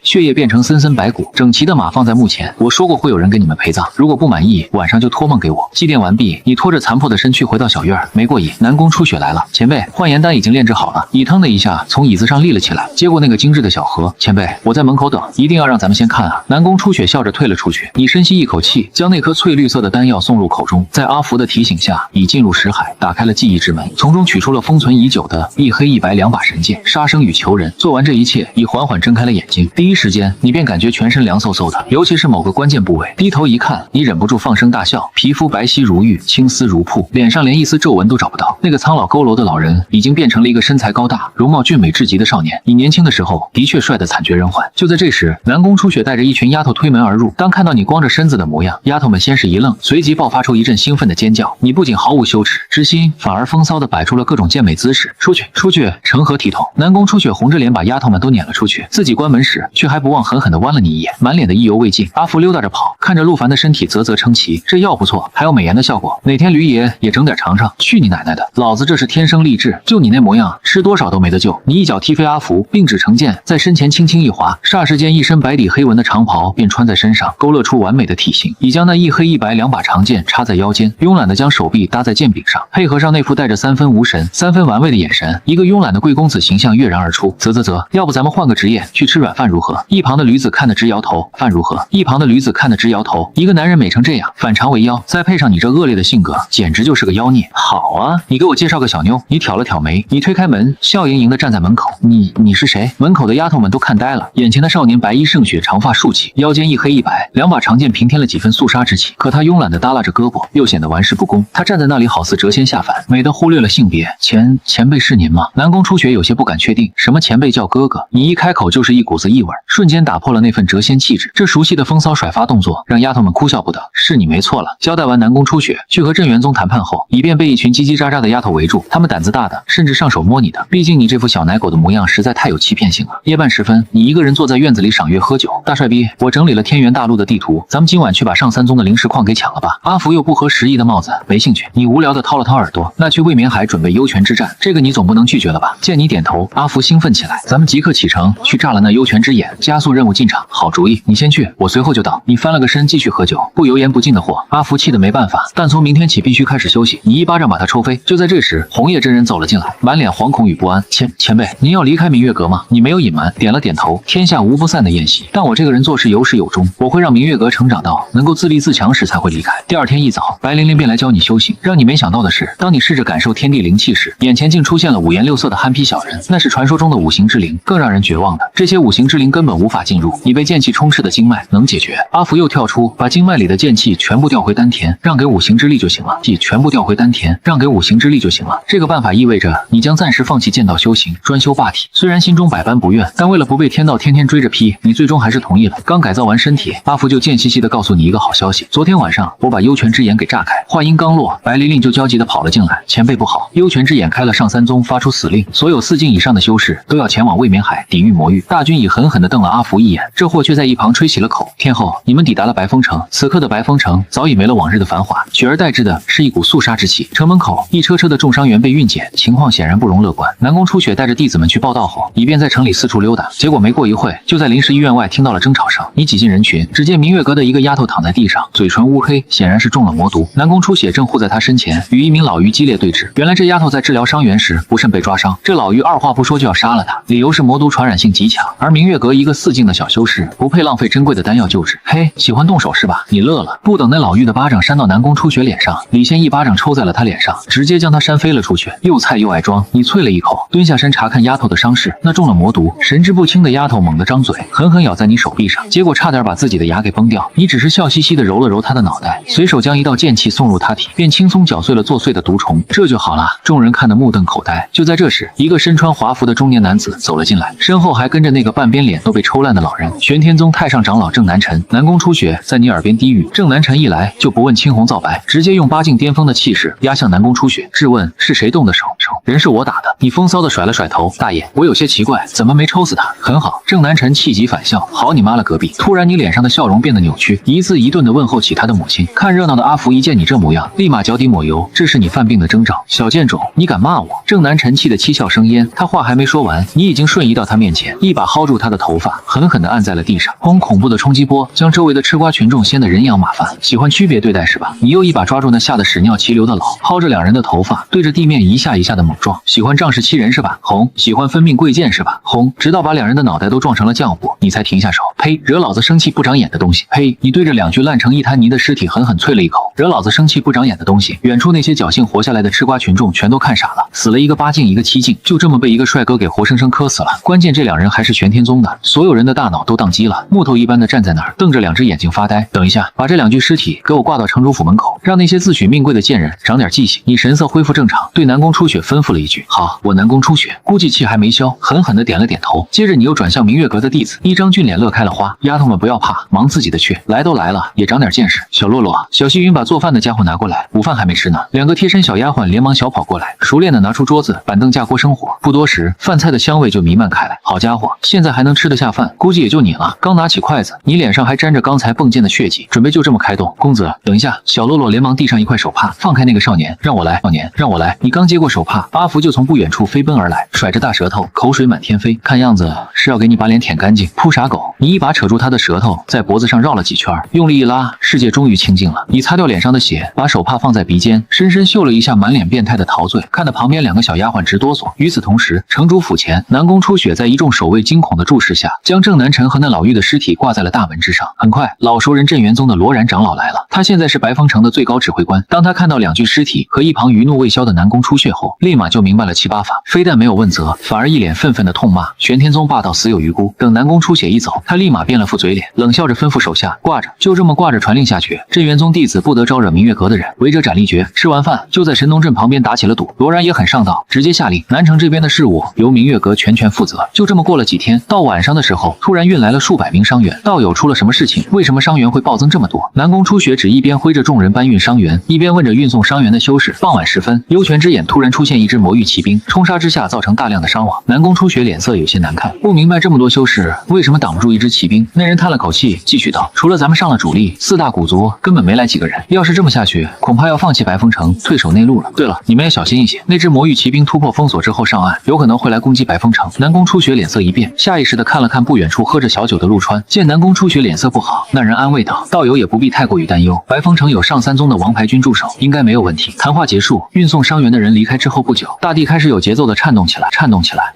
血液变成森森白骨，整齐的码放在墓前。我说过会有人给你们陪葬，如果不满意，晚上就托梦给我。祭奠完毕，你拖着残破的身躯回到小院。没过瘾，南宫初雪来了。前辈，幻颜丹已经炼制好了。乙腾的一下从椅子上立了起来，接过那个精致的小盒。前辈，我在门口等，一定要让咱们先看啊。南宫初雪笑着退了出去。你深吸一口气，将那颗翠绿色的丹药送入口中，在阿福的提醒下，已进入识海，打开了记忆之门，从中取出了封存已久的一黑一白2把神剑，杀生与求人。做完这一切，已缓缓睁开了眼睛。第一时间，你便感觉全身凉飕飕的，尤其是某个关键部位。低头一看，你忍不住放声大笑。皮肤白皙如玉，青丝如瀑，脸上连一丝皱纹都找不到。那个苍老佝偻的老人，已经变成了一个身材高大、容貌俊美至极的少年。你年轻的时候，的确帅得惨绝人寰。就在这时，南宫初雪带着一群丫头推门而入。当看到你光着身子的模样，丫头们先是一愣，随即爆发出一阵兴奋的尖叫。你不仅毫无羞耻之心，反而风骚地摆出了各种健美姿势。出去，出去，成何体统！南宫初雪红着脸把丫头们都撵了出去，自己关门时却还不忘狠狠地剜了你一眼，满脸的意犹未尽。阿福溜达着跑，看着陆凡的身体啧啧称奇，这药不错，还有美颜的效果，哪天驴爷也整点尝尝。去你奶奶的，老子这是天生丽质，就你那模样，吃多少都没得救。你一脚踢飞阿福，并指成剑在身前轻轻一划，霎时间一身白底黑纹的长袍便穿在身上，勾勒出完美的体型。已将那一黑一白2把长剑插在腰间，慵懒地将手臂搭在剑柄上，配合上那副带着3分无神、3分玩味的眼神，一个慵懒的贵公子形象跃然而出。啧，要不咱们换个职业，去吃软饭如何？一旁的驴子看得直摇头。饭如何？一旁的驴子看得直摇头。一个男人美成这样，反常为妖，再配上你这恶劣的性格，简直就是个妖孽。好啊，你给我介绍个小妞。你挑了挑眉，你推开门，笑盈盈地站在门口。你是谁？门口的丫头们都看呆了。眼前的少年白衣胜雪，长发竖起，腰间一黑一白，2把长剑平添了几分肃杀之气。可他慵懒地耷拉着胳膊，又显得玩世不恭。他站在那里，好似谪仙下凡，美得忽略了性别。前辈是您吗？南宫初雪有些不敢确定，什么前辈叫哥哥？你一开口就是一股子异味，瞬间打破了那份谪仙气质。这熟悉的风骚甩发动作，让丫头们哭笑不得。是你没错了。交代完南宫初雪去和镇元宗谈判后，以便被一群叽叽喳喳的丫头围住，他们胆子大的甚至上手摸你的。毕竟你这副小奶狗的模样实在太有欺骗性了。夜半时分，你一个人坐在院子里赏月喝酒。大帅逼，我整理了天元大陆的地图，咱们今晚去把上3宗的灵石矿给抢了吧。阿福又不合时宜的帽子，没兴趣。你无聊的掏了掏耳朵，那去未眠海准备幽泉之战，这个你总不能拒绝了吧？见你点头，阿福兴奋起来，咱们即刻启程去炸了那幽泉之眼，加速任务进场。好主意，你先去，我随后就到。你翻了个身继续喝酒，不油盐不进的货。阿福气得没办法，但从明天起必须开始休息。你一巴掌把他抽飞。就在这时，红叶真人走了进来，满脸惶恐与不安。前辈，您要离开明月阁吗？你没有隐瞒，点了点头。天下无不散的宴席，但我这个人做事有始有终，我会让明月阁成长到能够自立自强时才会离开。第2天一早，白玲玲便来教你修行。让你没想到的是，当你试着感受天地灵气时，眼前竟出现了5颜6色的憨批小人，那是传说中的5行之灵。更让人绝望的，这些5行之灵根本无法进入你被剑气充斥的经脉，能解决。阿福又跳出，把经脉里的剑气全部调回丹田，让给5行之力就行了。全部调回丹田，让给5行之力就行了。这个办法意味着你将暂时放弃剑道修行，专修霸体。虽然心中百般不愿，但为了不被天道天天追着批，你最终还是同意了。刚改造完身体，阿福就贱兮兮地告诉你一个好消息：昨天晚上我把幽泉之眼给炸开。话音刚落，白玲玲就焦急地跑了进来。前辈不好，幽泉之眼开了上3宗，发出死令，所有4境以上的修士都要前往未眠海抵御魔域。大军已狠狠地瞪了阿福一眼，这货却在一旁吹起了口。天后，你们抵达了白风城。此刻的白风城早已没了往日的繁华，取而代之的是一股肃杀之气。城门口一车车的重伤员被运检，情况显然不容乐观。南宫初雪带着弟子们去报道后，以便在城里四处溜达。结果没过一会，就在临时医院外听到了争吵声。你挤进人群，只见明月阁的一个丫头躺在地上，嘴唇乌黑，显然是中了魔毒。南宫初雪正护在她身前，与一名老妪激烈对峙。原来这丫头在治疗伤员时不慎被抓伤，这老妪二话不说就要杀了她，理由是魔毒传染性极强，而明月阁一个4境的小修士不配浪费珍贵的丹药救治。嘿，喜欢动手是吧？你乐了。不等那老妪的巴掌扇到南宫初雪脸上，李现一巴掌抽在了她脸上，直接将她扇飞了出去。又菜又爱装，你啐了一口，蹲下身查看丫头的伤势，那中了魔毒。神志不清的丫头猛地张嘴，狠狠咬在你手臂上，结果差点把自己的牙给崩掉。你只是笑嘻嘻地揉了揉她的脑袋，随手将一道剑气送入她体，便轻松搅碎了作祟的毒虫。这就好了。众人看得目瞪口呆。就在这时，一个身穿华服的中年男子走了进来，身后还跟着那个半边脸都被抽烂的老人，玄天宗太上长老郑南辰。南宫初雪在你耳边低语，郑南辰一来就不问青红皂白，直接用8境巅峰的气势压向南宫初雪，质问是谁动的手。楚，人是我打的。你风骚的甩了甩头，大爷，我有些奇怪，怎么没抽死他？很好。郑南辰气急反笑，好你妈了隔壁！突然你脸上的笑容变得扭曲，一字一顿地问候起他的母亲。看热闹的阿福一见你这模样，立马脚底抹油，这是你犯病的征兆。小贱种，你敢骂我？郑南辰气得七窍生烟，他话还没说完，你已经瞬移到他面前，一把薅住他的头发，狠狠地按在了地上。轰！恐怖的冲击波将周围的吃瓜群众掀得人仰马翻。喜欢区别对待是吧？你又一把抓住那吓得屎尿齐流的老，薅着两人的头发，对着地面一下一下的猛撞。喜欢仗势欺人是吧？轰！喜欢分命贵贱是吧？轰！直到把两人的脑袋都撞成了浆糊，你才停下手。呸！惹老子生气不长眼的东西！呸！你对着两具烂成一滩泥的尸体狠狠啐了一口。惹老子生气不长眼的东西！远处那些侥幸活下来的吃瓜群众全都看傻了，死了一个八进一个七进，就这么被一个帅哥给活生生磕死了。关键这两人还是玄天宗的，所有人的大脑都宕机了，木头一般的站在那儿，瞪着两只眼睛发呆。等一下，把这两具尸体给我挂到城主府门口，让那些自诩命贵的贱人长点记性。你神色恢复正常，对南宫初雪吩咐了一句：“好，我南宫初雪。”估计气还没消，狠狠地点了点头。接着你又转向明月阁的弟子，一张俊脸乐开了花。丫头们不要怕，忙自己的去，来都来了，也长点见识。小洛洛，小细云把做饭的家伙拿过来，午饭还没吃呢。两个贴身小丫鬟连忙小跑过来，熟练地拿出桌子、板凳架锅生火。不多时，饭菜的香味就弥漫开来。好家伙，现在还能吃得下饭，估计也就你了。刚拿起筷子，你脸上还沾着刚才迸溅的血迹，准备就这么开动。公子，等一下！小洛洛连忙递上一块手帕，放开那个少年，让我来。少年，让我来！你刚接过手帕，阿福就从不远处飞奔而来，甩着大舌头，口水满天飞，看样子是要给你把脸舔干净。扑傻狗！你一把扯住他的舌头，在脖子上绕了几圈，用力一拉，世界终于清净了。你擦掉脸上的血，把手帕放在鼻尖，深深嗅了一下满脸变态的陶醉，看得旁边两个小丫鬟直哆嗦。与此同时，城主府前，南宫初雪在一众守卫惊恐的注视下，将郑南辰和那老妪的尸体挂在了大门之上。很快，老熟人镇元宗的罗然长老来了，他现在是白风城的最高指挥官。当他看到两具尸体和一旁余怒未消的南宫初雪后，立马就明白了七八法，非但没有问责，反而一脸愤愤的痛骂玄天宗霸道死有余辜。等南宫初雪一走，他立马变了副嘴脸，冷笑着吩咐手下挂着，就这么挂着传令下去，镇元宗弟子不得招惹明月阁的人，违者斩立决。吃完饭就在神农镇旁边打起了赌。罗然也很上道，直接下令南城这边的事务由明月阁全权负责。就这么过了几天，到晚上的时候，突然运来了数百名伤员。道友出了什么事情？为什么伤员会暴增这么多？南宫初雪只一边挥着众人搬运伤员，一边问着运送伤员的修士。傍晚时分，幽泉之眼突然出现一支魔域骑兵，冲杀之下造成大量的伤亡。南宫初雪脸色有些难看，不明白这么多修士为什么挡不住一支骑兵。那人叹了口气，继续道：除了咱们上了主力，四大古族根本没来几个人。要是这么下去，恐怕要放弃白风城，退守内陆了。对了，你们也小心一些，那支魔域骑兵突破封锁之后上岸，有可能会来攻击白风城。南宫初雪脸色一变，下意识地看了看不远处喝着小酒的陆川。见南宫初雪脸色不好，那人安慰道：道友也不必太过于担忧，白风城有上三宗的王牌军驻守，应该没有问题。谈话结束，运送伤员的人离开之后不久，大地开始有节奏地颤动起来。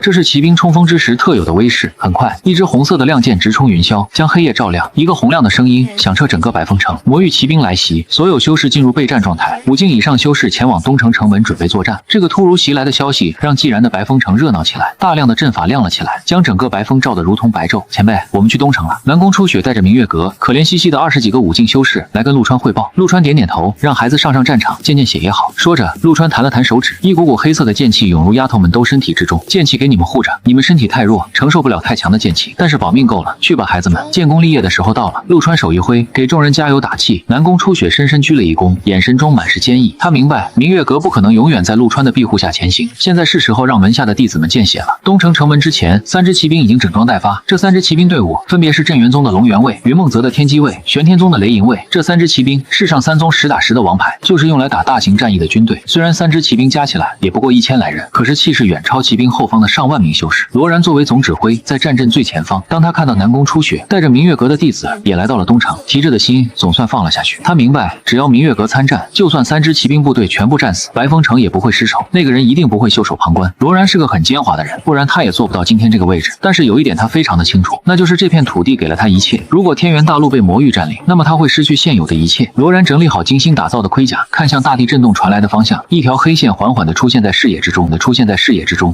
这是骑兵冲锋之时特有的威势。很快，一支红色的亮剑直冲云霄，将黑夜照亮。一个洪亮的声音响彻整个白风城：魔域骑兵来袭，所有修士进入备战状态，5境以上修士前往东城城门准备作战。这个突如其来的消息让既然的白风城热闹起来，大量的阵法亮了起来，将整个白风照得如同白昼。前辈，我们去东城了。南宫初雪带着明月阁可怜兮兮的20几个5境修士来跟陆川汇报。陆川点点头，让孩子上战场见血也好。说着，陆川弹了弹手指，一股股黑色的剑气涌入丫头们都身体之中。剑气给你们护着，你们身体太弱，承受不了太强的剑气，但是保命够了。去吧，孩子们，建功立业的时候到了。陆川手一挥，给众人加油打气。南宫初雪深深鞠了一躬，眼神中满是坚毅。他明白明月阁不可能永远在陆川的庇护下前行，现在是时候让门下的弟子们见血了。东城城门之前，3支骑兵已经整装待发。这3支骑兵队伍分别是镇元宗的龙元卫、云梦泽的天机卫、玄天宗的雷营卫。这3支骑兵是上3宗实打实的王牌，就是用来打大型战役的军队。虽然3支骑兵加起来也不过1000来人，可是气势远超骑兵后方的上万名修士。罗然作为总指挥，在战阵最前方。当他看到南宫初雪带着明月阁的弟子也来到了东城，提着的心总算放了下去。他明白，只要明月阁参战，就算3支骑兵部队全部战死，白风城也不会失守。那个人一定不会袖手旁观。罗然是个很奸猾的人，不然他也做不到今天这个位置。但是有一点他非常的清楚，那就是这片土地给了他一切。如果天元大陆被魔域占领，那么他会失去现有的一切。罗然整理好精心打造的盔甲，看向大地震动传来的方向，一条黑线缓缓地出现在视野之中。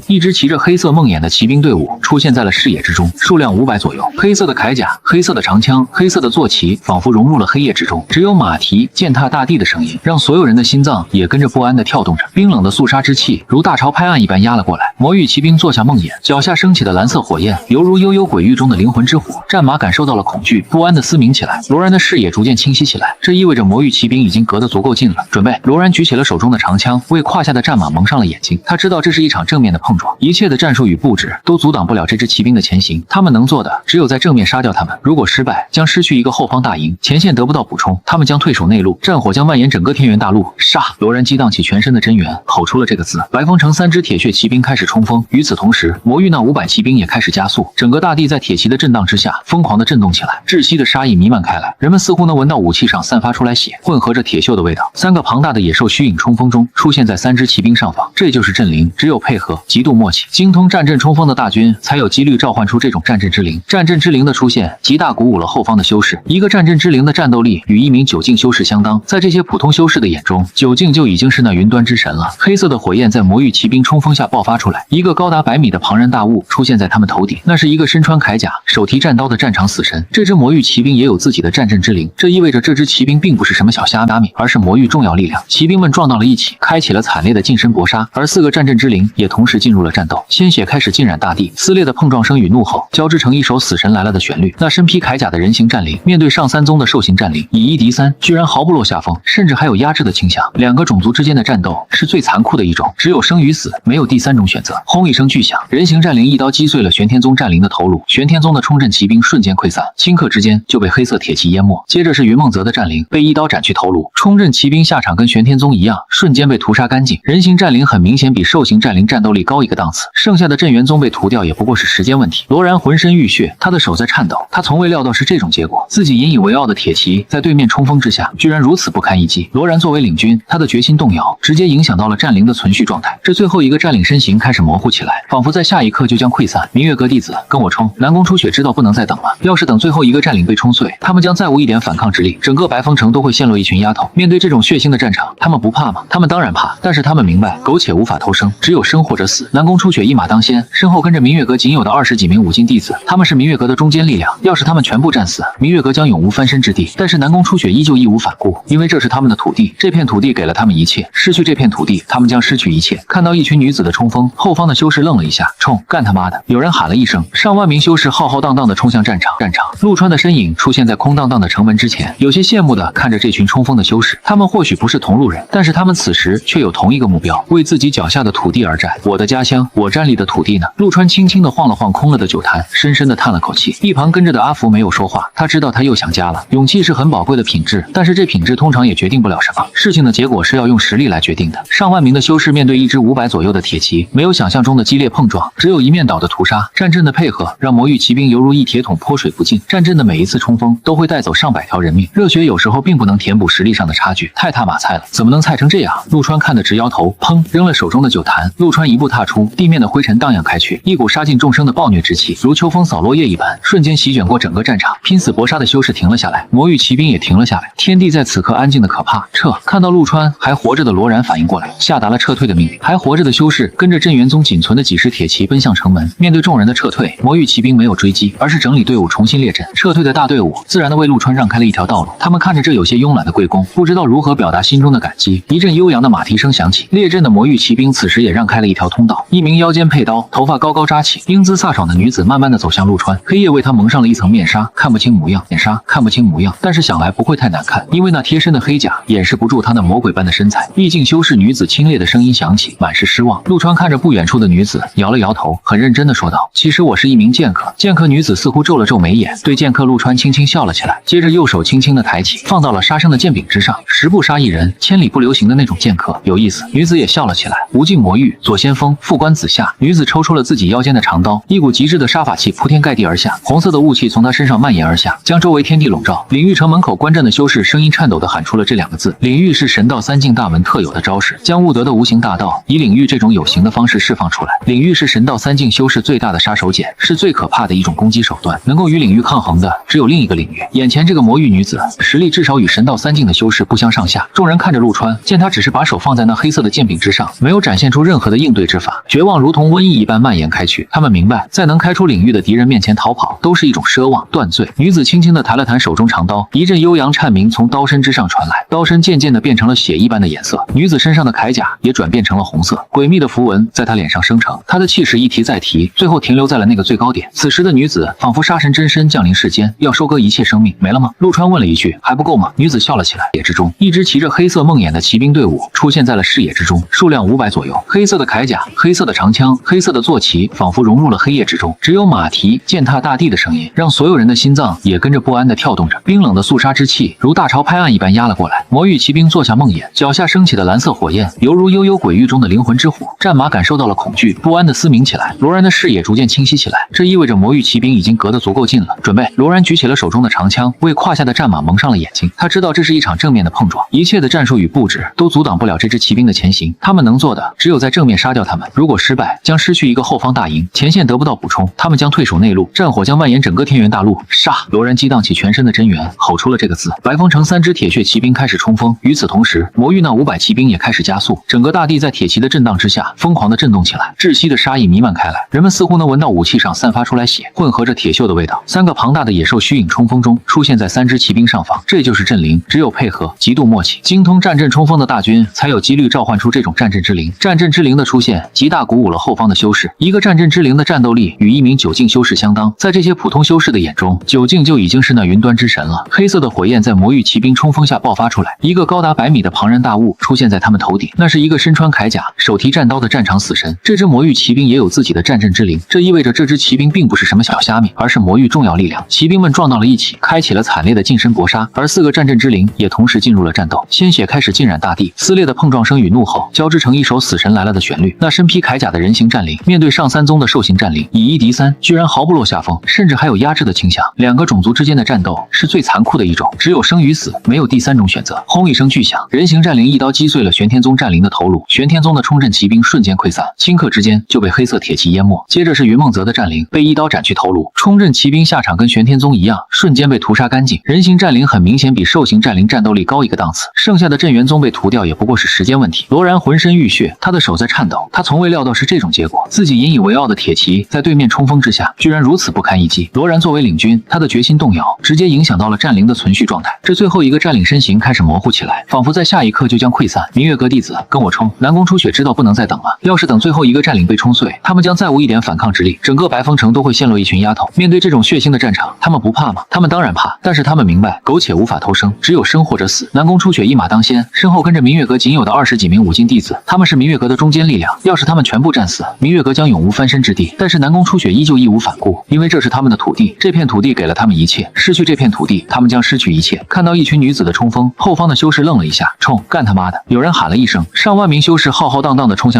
一支骑着黑色梦魇的骑兵队伍出现在了视野之中，数量500左右。黑色的铠甲、黑色的长枪、黑色的坐骑，仿佛融入了黑夜之中。只有马蹄、剑践踏大地的声音，让所有人的心脏也跟着不安地跳动着。冰冷的肃杀之气如大潮拍岸一般压了过来。魔域骑兵坐下梦魇，脚下升起的蓝色火焰犹如悠悠鬼域中的灵魂之火。战马感受到了恐惧，不安地嘶鸣起来。罗然的视野逐渐清晰起来，这意味着魔域骑兵已经隔得足够近了。准备！罗然举起了手中的长枪，为胯下的战马蒙上了眼睛。他知道这是一场正面的碰撞，一切的战术与布置都阻挡不了这支骑兵的前行。他们能做的只有在正面杀掉他们，如果失败，将失去一个后方大营，前线得不到补充，他们将退守内陆，战火将蔓延整个天元大陆。杀！罗然激荡起全身的真元，吼出了这个字。白风城3支铁血骑兵开始冲锋，与此同时，魔域那500骑兵也开始加速，整个大地在铁骑的震荡之下疯狂地震动起来，窒息的杀意弥漫开来，人们似乎能闻到武器上散发出来血混合着铁锈的味道。3个庞大的野兽虚影冲锋中出现在3支骑兵上方，这就是阵灵，只有配合、极度默契、精通战阵冲锋的大军才有几率召唤出这种战阵之灵。战阵之灵的出现极大鼓舞了后方的修士，一个战阵之灵的战斗力与一名9境修士相当，在这些普通修士的眼中，9境就已经是那云端之神了。黑色的火焰在魔域骑兵冲锋下爆发出来，一个高达100米的庞然大物出现在他们头顶，那是一个身穿铠甲、手提战刀的战场死神。这支魔域骑兵也有自己的战阵之灵，这意味着这支骑兵并不是什么小虾米，而是魔域重要力量。骑兵们撞到了一起，开启了惨烈的近身搏杀，而4个战阵之灵也同时进入了战斗，鲜血开始浸染大地，撕裂的碰撞声与怒吼交织成一首死神来了的旋律。那身披铠甲的人形战灵面对上3宗的兽形战灵，以1敌3，居然毫不落下风，甚至还有压制的倾向。2个种族之间的战斗是最残酷的一种，只有生与死，没有第3种选择。轰一声巨响，人形战灵一刀击碎了玄天宗战灵的头颅，玄天宗的冲阵骑兵瞬间溃散，顷刻之间就被黑色铁骑淹没。接着是云梦泽的战灵被一刀斩去头颅，冲阵骑兵下场跟玄天宗一样，瞬间被屠杀干净。人形战灵很明显比兽形战灵战斗力高一个档次，剩下的镇元宗被屠掉也不过是时间问题。罗然浑身浴血，他的手在颤抖，他从未料到是这种结果，自己引以为傲的铁骑在对面冲锋之下居然如此不堪一击。罗然作为领军，他的决心动摇，直接影响到了战灵的存续状态。这最后一个战领身形开始模糊起来，仿佛在下一刻就将溃散。明月阁弟子，跟我冲！南宫初雪知道不能再等了，要是等最后一个战领被冲碎，他们将再无一点反抗之力，整个白风城都会陷落一群丫头。面对这种血腥的战场，他们不怕吗？他们当然怕，但是他们明白，苟且无法偷生，只有生或者死。南宫初雪一马当先，身后跟着明月阁仅有的20几名武境弟子，他们是明月阁的中坚力量。要是他们全部战死，明月阁将永无翻身之地。但是南宫初雪依旧义无反顾，因为这是他们的土地，这片土地给了他们一切，失去这片土地，他们将失去一切。看到一群女子的冲锋，后方的修士愣了一下，冲！干他妈的！有人喊了一声，上万名修士浩浩荡荡地冲向战场。陆川的身影出现在空荡荡的城门之前，有些羡慕地看着这群冲锋的修士。他们或许不是同路人，但是他们此时却有同一个目标，为自己脚下的土地而战。我的家乡，我站立的土地呢？陆川轻轻地晃了晃空了的酒坛，深深地叹了口气。一旁跟着的阿福没有说话，他知道他又想家了。勇气是很宝贵的品质，但是这品质通常也决定不了什么。事情的结果是要用实力来决定的。上万名的修士面对一支500左右的铁骑，没有想象中的激烈碰撞，只有一面倒的屠杀。战阵的配合让魔域骑兵犹如一铁桶泼水不进，战阵的每一次冲锋都会带走上百条人命。热血有时候并不能填补实力上的差距，太他妈菜了，怎么能菜成这样？陆川看得直摇头，砰，扔了手中的酒坛。陆川一步踏出，地面的灰尘荡漾开去，一股杀尽众生的暴虐之气如秋风扫落叶一般，瞬间席卷过整个战场。拼死搏杀的修士停了下来，魔域骑兵也停了下来，天地在此刻安静的可怕。撤！看到陆川还活着的罗然反应过来，下达了撤退的命令。还活着的修士跟着镇元宗仅存的几十铁骑奔向城门。面对众人的撤退，魔域骑兵没有追击，而是整理队伍，重新列阵。撤退的大队伍自然的为陆川让开了一条道路。他们看着这有些慵懒的贵公，不知道如何表达心中的感激。一阵悠扬的马蹄声响起，列阵的魔域骑兵此时也让开了一条通道。一名腰间佩刀、头发高高扎起、英姿飒爽的女子慢慢的走向陆川。黑夜为她蒙上了一层面纱，看不清模样，面纱看不清模样，但是想来不会太难看，因为那贴身的黑甲掩饰不住她那魔鬼般的身材。毕竟修士女子清冽的声音响起，满是失望。陆川看着不远处的女子，摇了摇头，很认真的说道：“其实我是一名剑客。”剑客女子似乎皱了皱眉眼，对剑客陆川轻轻笑了起来，接着右手轻轻的抬起，放到了杀生的剑柄之上。10步杀一人，千里不留行的那种剑客，有意思。女子也笑了起来。无尽魔域，左先锋，副官子夏。女子抽出了自己腰间的长刀，一股极致的杀法气铺天盖地而下，红色的雾气从她身上蔓延而下，将周围天地笼罩。领域城门口观战的修士声音颤抖地喊出了这2个字。领域是神道3境大门特有的招式，将悟得的无形大道以领域这种有形的方式释放出来。领域是神道3境修士最大的杀手锏，是最可怕的一种攻击手段。能够与领域抗衡的只有另一个领域。眼前这个魔域女子实力至少与神道3境的修士不相上下。众人看着陆川，见他只是把手放在那黑色的剑柄之上，没有展现出任何的应对之法，绝望如同瘟疫一般蔓延开去。他们明白，在能开出领域的敌人面前逃跑都是一种奢望、断罪。女子轻轻地弹了弹手中长刀，一阵悠扬颤鸣从刀身身之上传来，刀身渐渐的变成了血一般的颜色，女子身上的铠甲也转变成了红色，诡秘的符文在她脸上生成，她的气势一提再提，最后停留在了那个最高点。此时的女子仿佛杀神真身降临世间，要收割一切生命，没了吗？陆川问了一句，还不够吗？女子笑了起来。野之中，一支骑着黑色梦魇的骑兵队伍出现在了视野之中，数量500左右，黑色的铠甲，黑色的长枪，黑色的坐骑，仿佛融入了黑夜之中，只有马蹄践踏大地的声音，让所有人的心脏也跟着不安地跳动着。冰冷的肃杀之气如大潮拍岸一般压了过来。魔域骑兵坐下梦魇，脚下升起的蓝色火焰犹如悠悠鬼域中的灵魂之火。战马感受到了恐惧，不安地嘶鸣起来。罗然的视野逐渐清晰起来，这意味着魔域骑兵已经隔得足够近了。准备！罗然举起了手中的长枪，为胯下的战马蒙上了眼睛。他知道这是一场正面的碰撞，一切的战术与布置都阻挡不了这支骑兵的前行。他们能做的只有在正面杀掉他们，如果失败，将失去一个后方大营，前线得不到补充，他们将退守内陆，战火将蔓延整个天元大陆。杀！罗然激荡起全身的真元，吼出了这个字。白风城3支铁血骑兵开始冲锋，与此同时，魔域那500骑兵也开始加速，整个大地在铁骑的震荡之下疯狂地震动起来，窒息的杀意弥漫开来，人们似乎能闻到武器上散发出来血混合着铁锈的味道。3个庞大的野兽虚影冲锋中出现在3支骑兵上方，这就是阵灵，只有配合，极度默契，精通战阵冲锋的大军才有几率召唤出这种战阵之灵。战阵之灵的出现极大鼓舞了后方的修士，一个战阵之灵的战斗力与一名9境修士相当，在这些普通修士的眼中，9境就已经是那云端之神了。黑色的火焰在魔域骑兵冲锋下爆发出来，一个高达100米的庞然大物出现在他们头顶，那是一个身穿铠甲、手提战刀的战场死神。这支魔域骑兵也有自己的战阵之灵，这意味着这支骑兵并不是什么小虾米，而是魔域重要力量。骑兵们撞到了一起，开启了惨烈的近身搏杀，而4个战阵之灵也同时进入了战斗，鲜血开始浸染大地，撕裂的碰撞声与怒吼交织成一首死神来了的旋律。那身披铠甲的人形战灵面对上3宗的兽形战灵，以1敌3，居然毫不落下风，甚至还有压制的倾向。2个种族之间的战斗是最残酷的一种，只有生与死，没有第3种选择。轰一声巨响，人形战灵一刀击碎了玄天宗战灵的头颅，玄天宗的冲阵骑兵瞬间溃散，顷刻之间就被黑色铁骑淹没。接着是云梦泽的战灵被一刀斩去头颅，冲阵骑兵下场跟玄天宗一样，瞬间被屠杀干净。人形战灵很明显比兽形战灵战斗力高一个档次，剩下的镇元宗被屠掉也不过是时间问题。罗然浑身浴血，他的手在颤抖，他从未料到是这种结果，自己引以为傲的铁骑在对面冲锋之下居然如此不堪一击。罗然作为领军，他的决心动摇，直接影响到了战灵的存续状态。这最后一个战领身形开始模糊起来，仿佛在下一刻就将溃散。明月阁弟子，跟我冲！南宫初雪知道不能再等了，要是等最后一个战领被冲碎，他们将再无一点反抗之力，整个白风城都会陷落一群丫头。面对这种血腥的战场，他们不怕吗？他们当然怕，但是他们明白，苟且无法偷生，只有生或者死。南宫初雪一马当先，身后跟着明月阁仅有的20几名武境弟子，他们是明月阁的中坚力量。要是他们全部战死，明月阁将永无翻身之地。但是南宫初雪依旧义无反顾，因为这是他们的土地，这片土地给了他们一切，失去这片土地，他们将失去一切。看到一群女子的冲锋，后方的修士愣了一下，冲！干他妈的！有人喊了一声，上万名修士浩浩荡荡地冲向